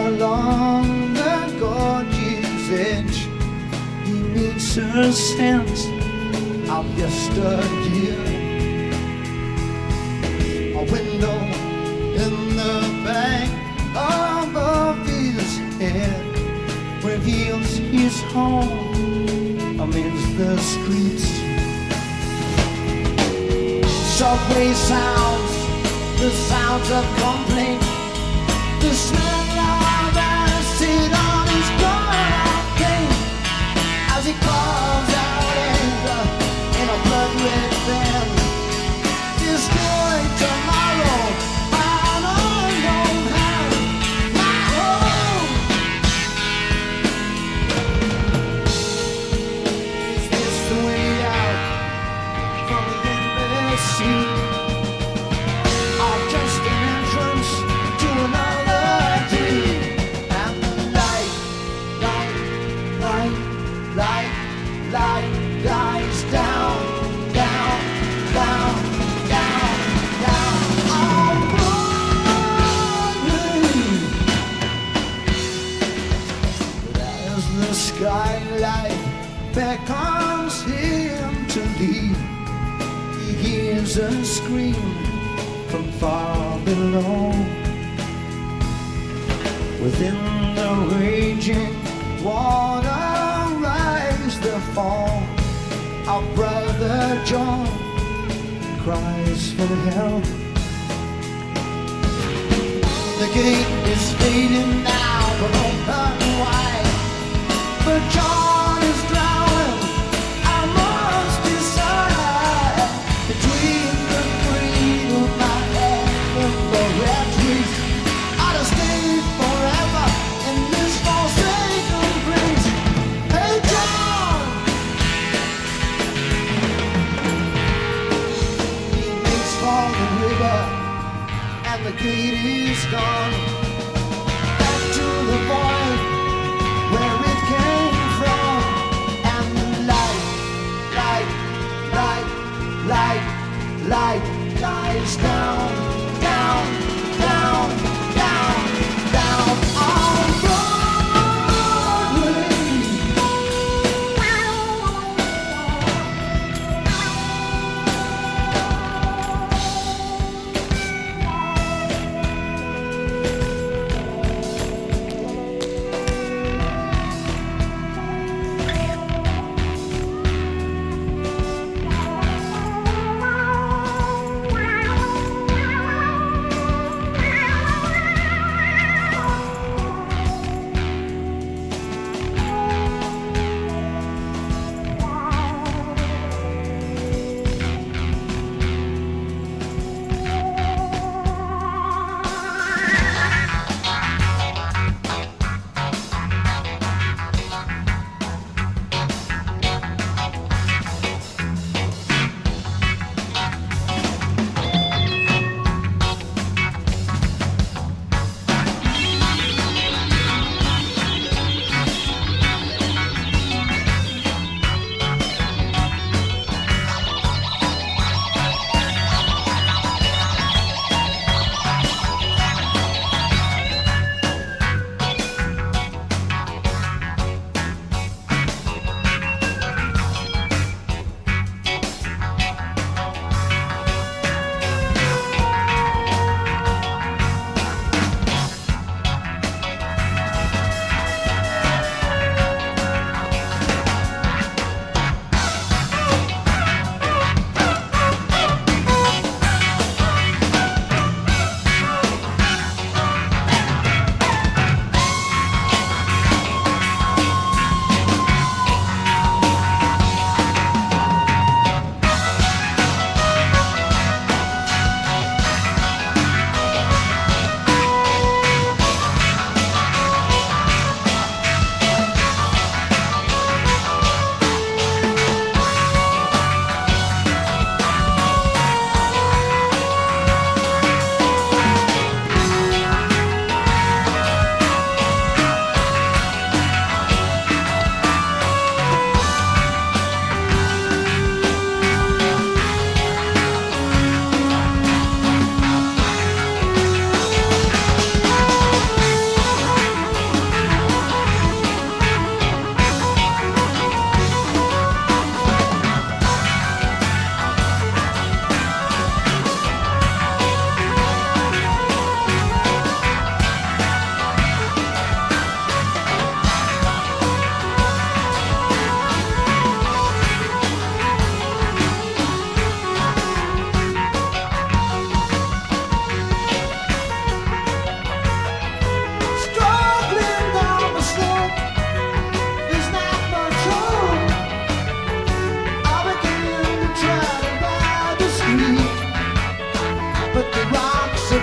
Along the gorge's edge, he meets her sense of yesteryear. A window in the back above his head reveals his home amidst the streets. Subway sounds, the sounds of complaint, the smell of acid on his car cane as he carves out anger in a blood-red pen. Destroy tomorrow by an unknown hand. My home. Is this the way out from the embassy? Or just an entrance to another dream? And the light dies down, down, down, down, down on Broadway. But as the skylight beckons him to leave, he hears a scream from far below. Within the raging water rise the fall of Brother John, cries for help. The gate is fading now, but open wide. But John is drowning. I must decide between the green of my head and the red trees. I'd have stayed forever in this forsaken place. Hey John! He makes for the river and the gate is gone. Back to the void where it came from. And the light dies lies down, down, down, down, down on Broadway.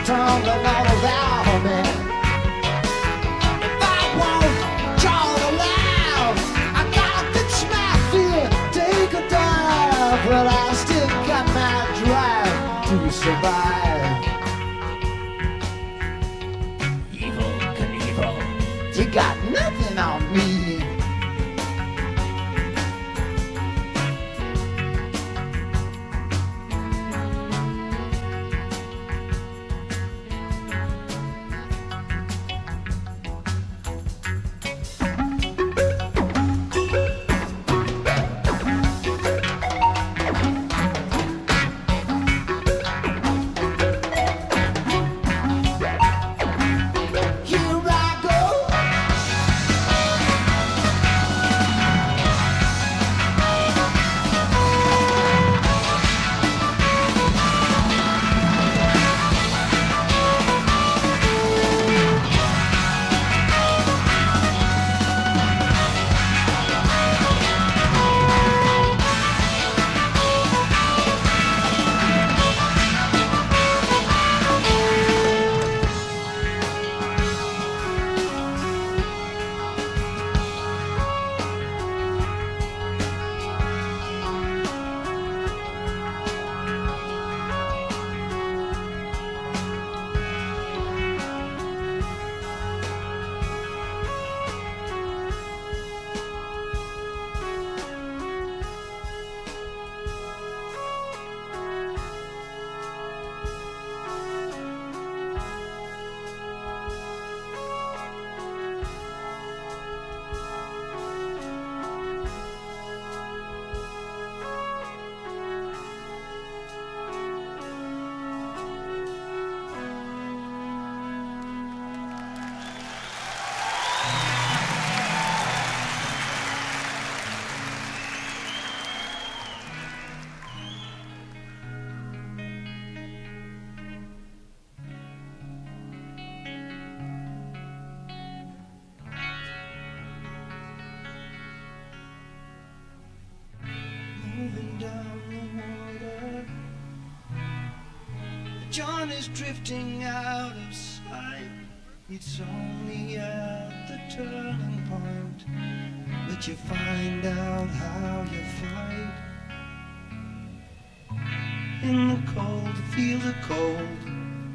Tumbling all around me. If I won't draw the line, I gotta fix my fear, take a dive, but I still got my drive to survive. Evil Knievel, you got nothing on me. Here I go. John is drifting out of sight. It's only at the turning point that you find out how you fight. In the cold, feel the cold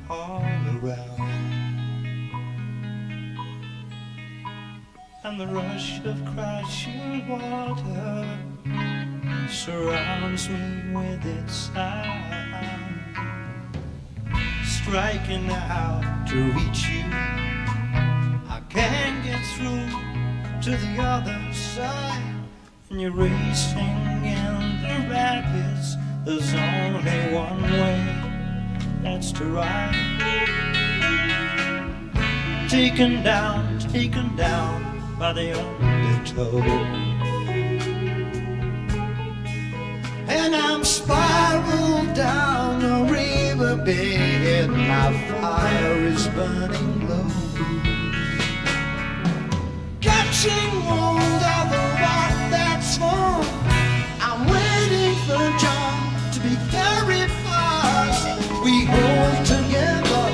all around. And the rush of crashing water surrounds me with its sound, striking out to reach you. I can't get through to the other side, and you're racing in the rapids. There's only one way, that's to ride. Taken down by the undertow. And I'm spiraled down a riverbed. My fire is burning low, catching hold of the rock that's formed. I'm waiting for John to be very fast. We hold together,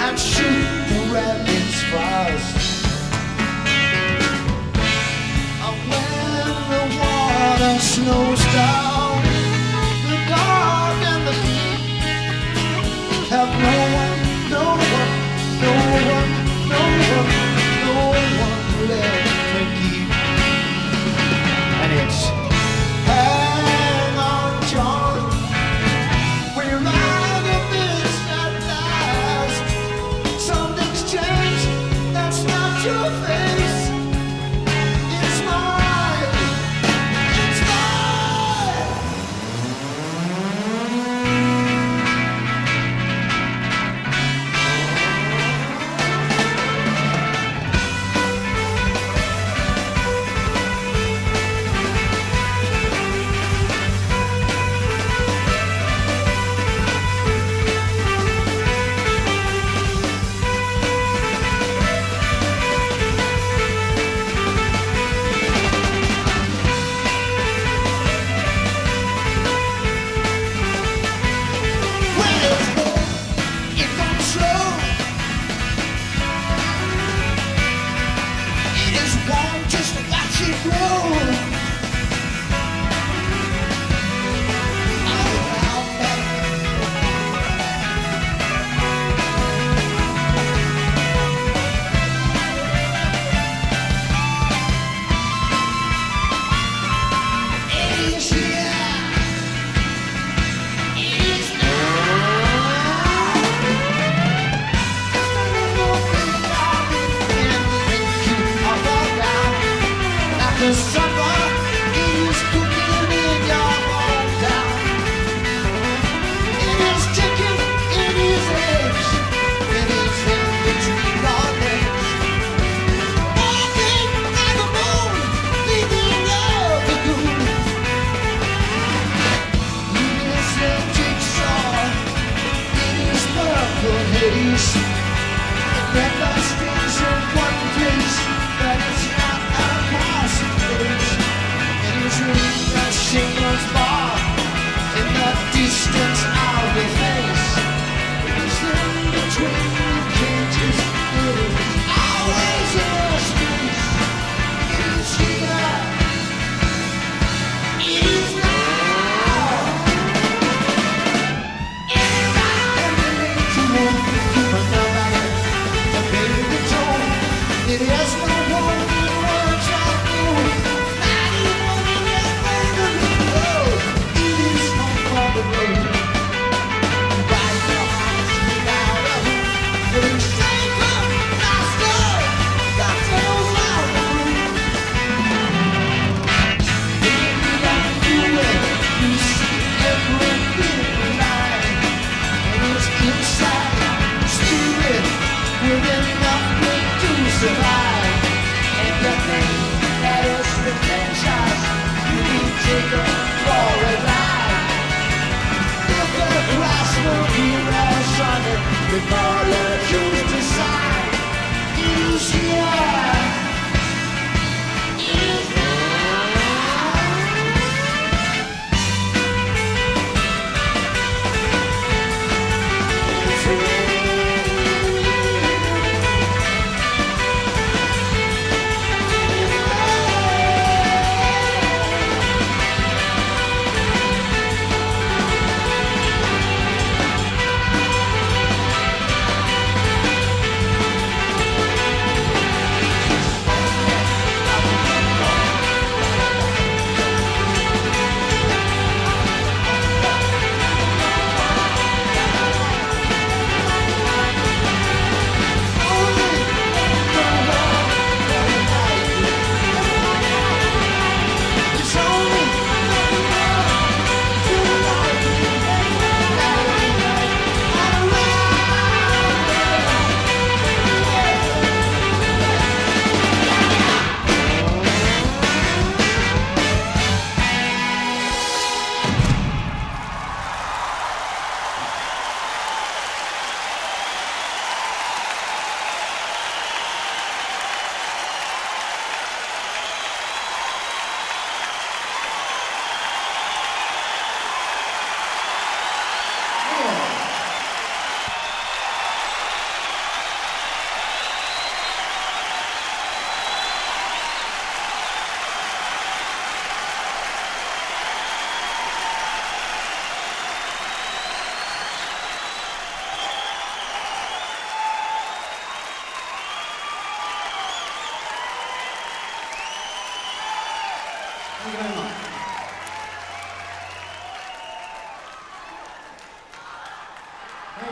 and shoot the rapids fast. And when the water slows down, the dog and the deep have no one left to keep. And it's hang on, John, we're right in this at last. Something's changed, that's not your face. It's mine, it's mine.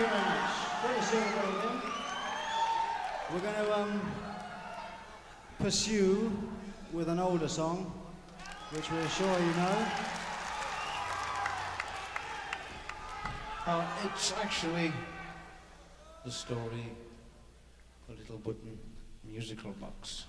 you very much. Great to see everybody again. We're going to pursue with an older song, which we're sure you know. It's actually the story of a little wooden musical box.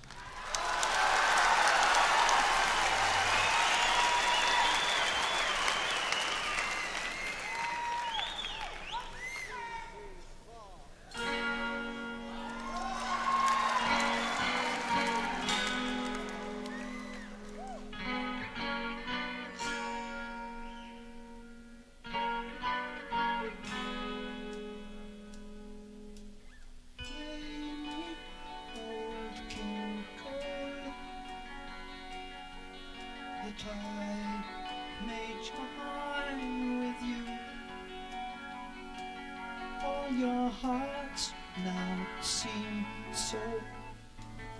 Your hearts now seem so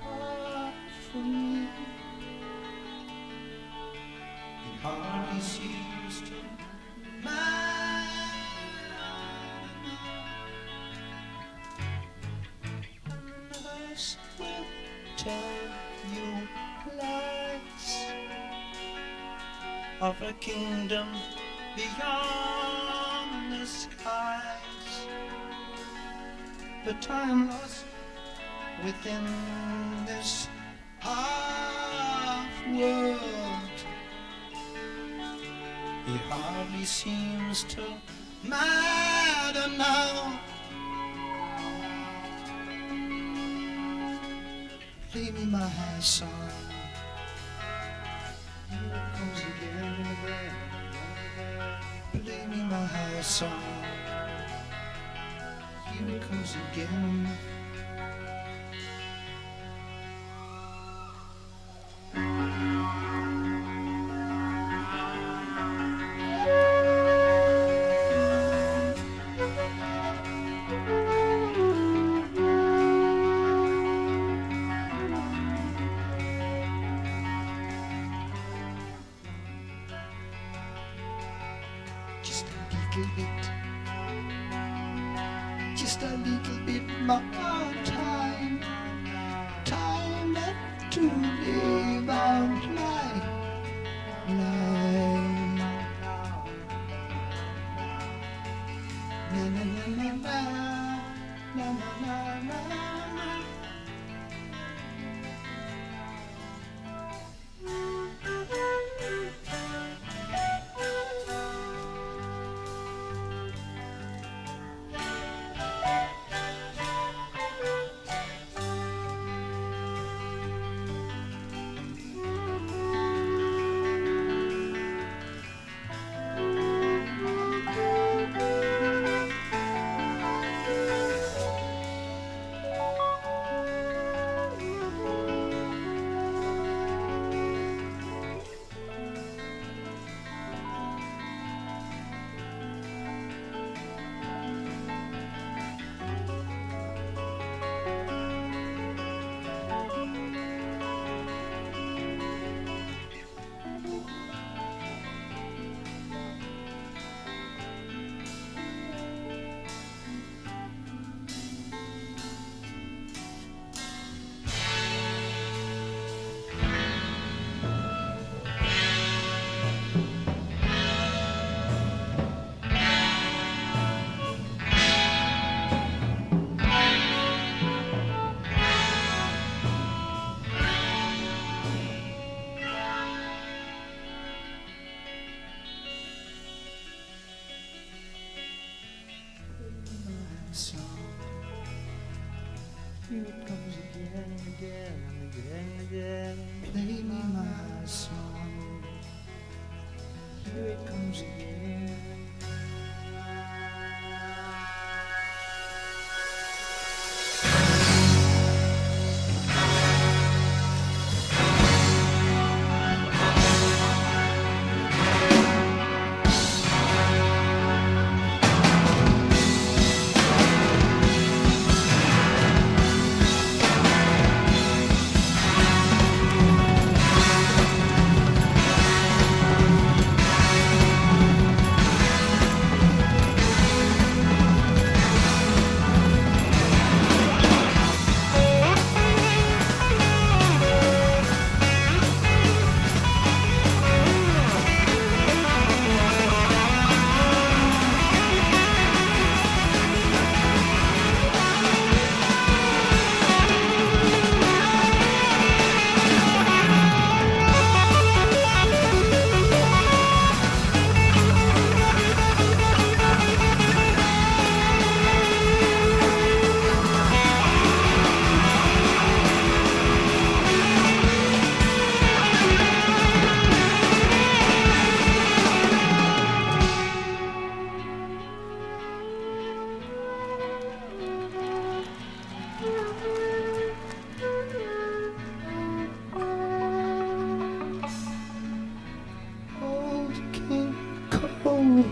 far from me. It hardly seems to matter. Nurse will tell you lies of a kingdom beyond the skies. But I am lost within this half world. It hardly seems to matter now. Play me my song. Here it comes again and again. Play me my song. Here it comes again. Just a little bit. Just a little bit more time. Time left to live out life. Na na na na na na na na na. Here it comes again and again and again and again. Play me my song. Here it comes again.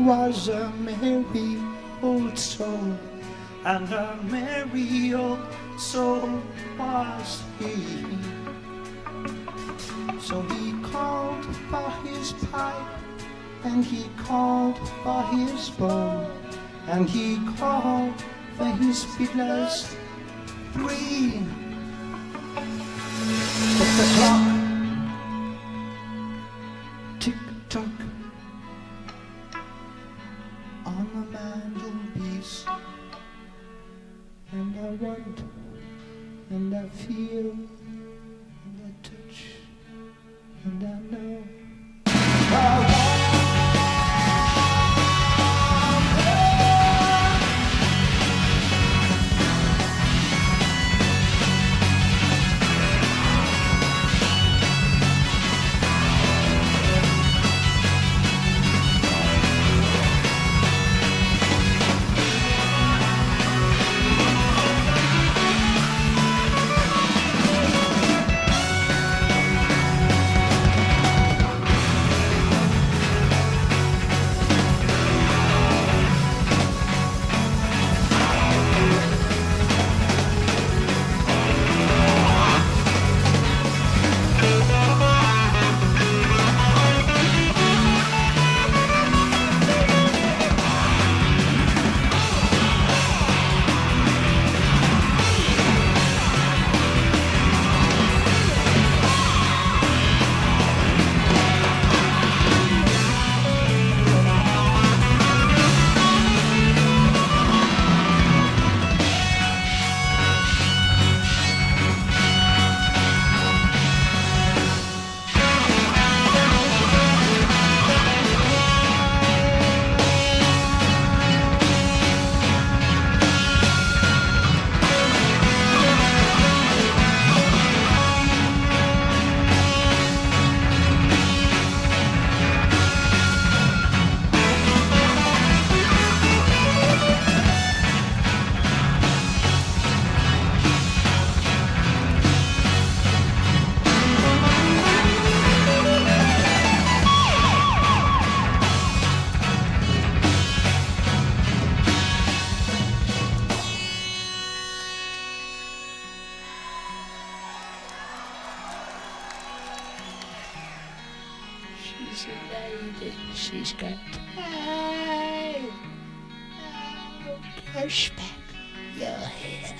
was a merry old soul, and a merry old soul was he. So he called for his pipe, and he called for his bow, and he called for his fiddlers three. But the clock tick-tock on the mantelpiece, and I want, and I feel, and I touch, and I know. She's got time. Push back your hair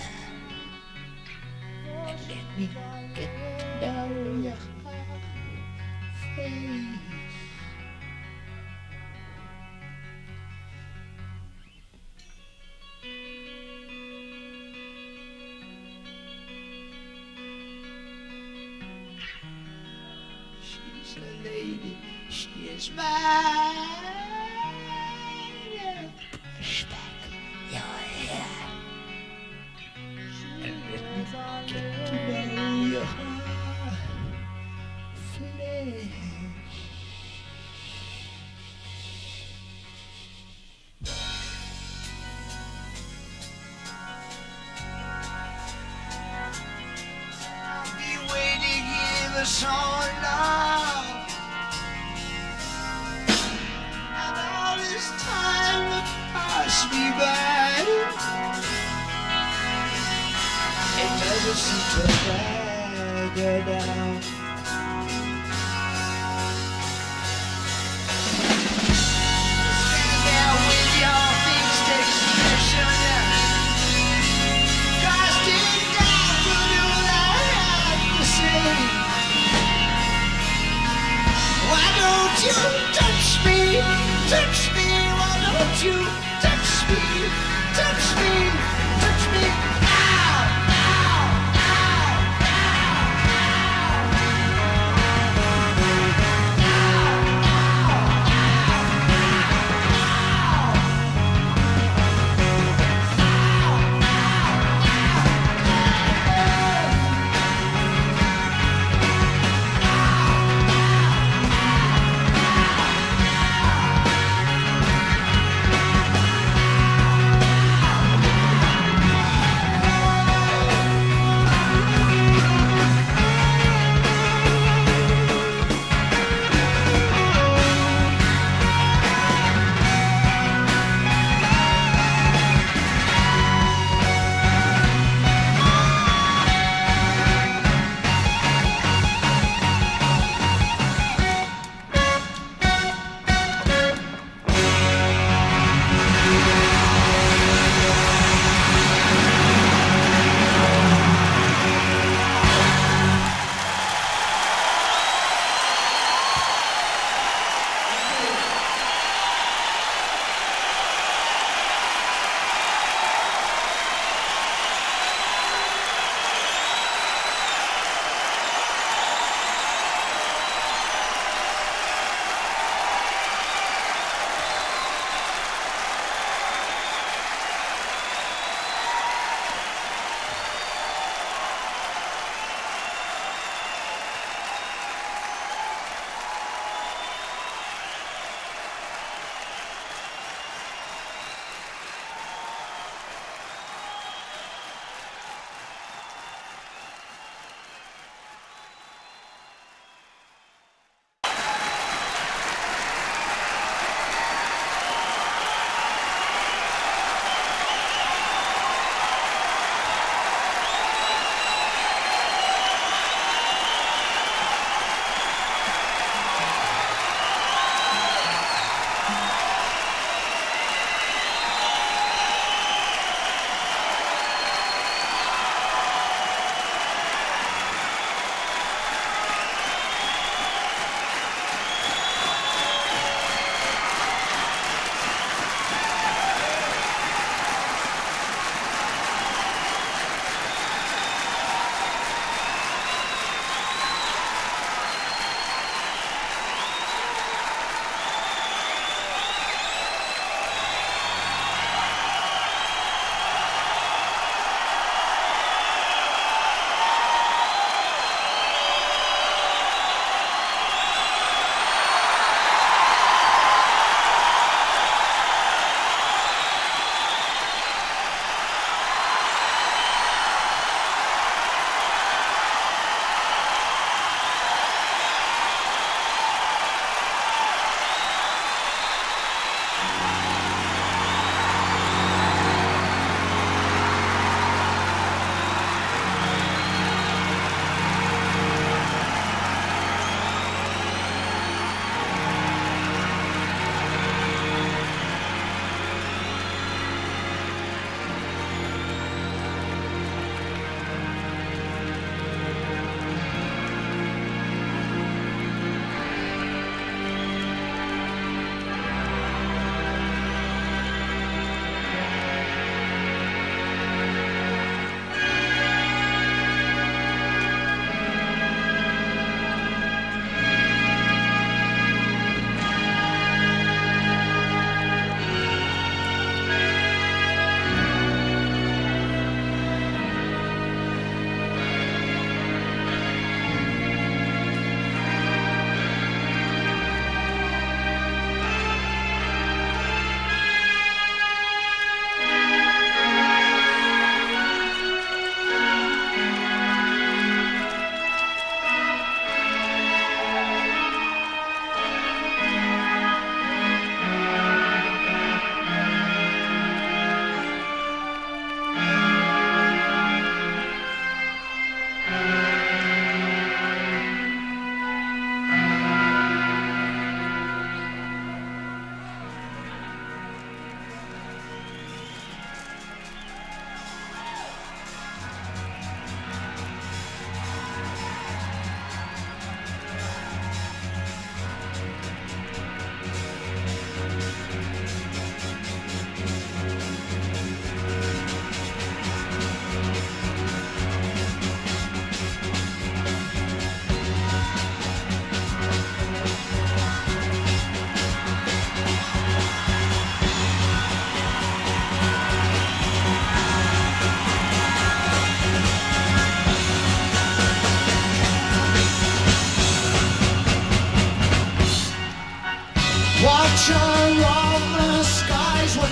and let me get to know your face. She's a lady. She is mine. Push back your hair and let me get to know your flesh. I'll be waiting here so long. Pass me by. It doesn't seem to drag her down. Stand there with your fixed expression, casting down to do that to say. Why don't you touch me? Touch me. Why don't you touch me, touch me, touch me, ow, ow, ow,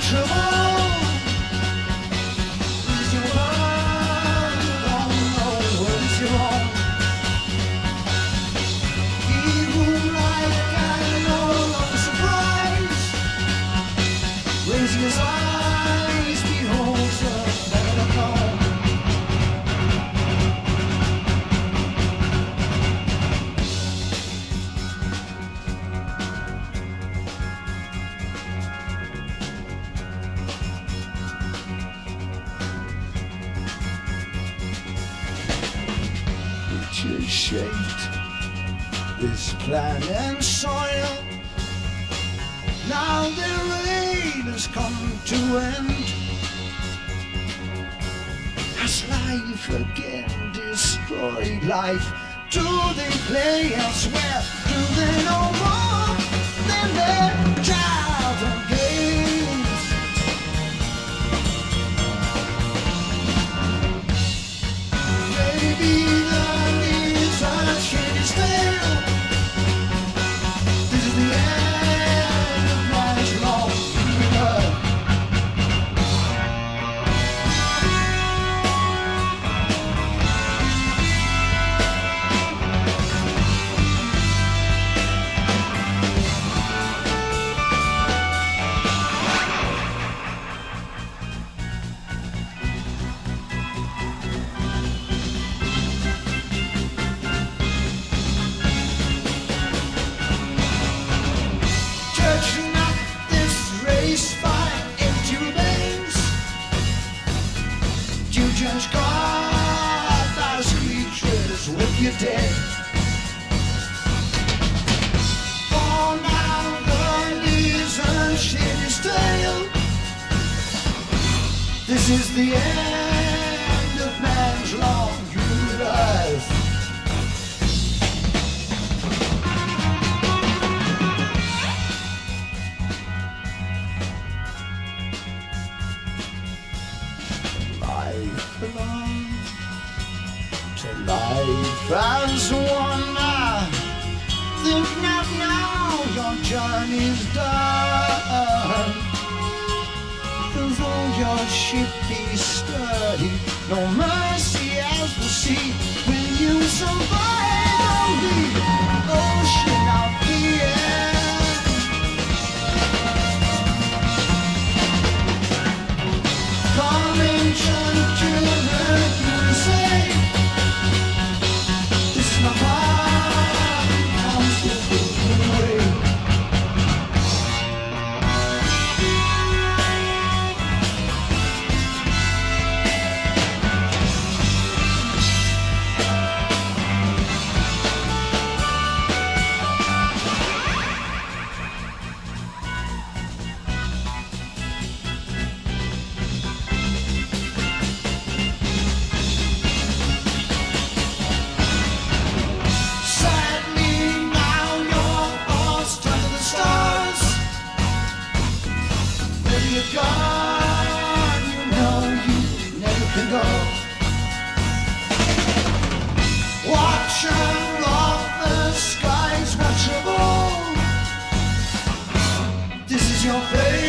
watchable. Is your world, oh no, where's your own? He who like and no long surprise, raising his eyes, beholds a better home. Shaped this planet and soil. Now their reign has come to end. Has life again destroyed life? Do they play elsewhere? Do they know more than their childhood games? Maybe this is the end of man's long life. You're dead. For now the lizard shed his tail. This is the end of man's long life. Life alone. Life as one. Think not now your journey's done. Though your ship be sturdy, no mercy as the sea. When you survive the ocean of the air, come ancient children, you say. My heart comes to the way. God, you know you never can go. Watcher of the skies, watchable. This is your fate.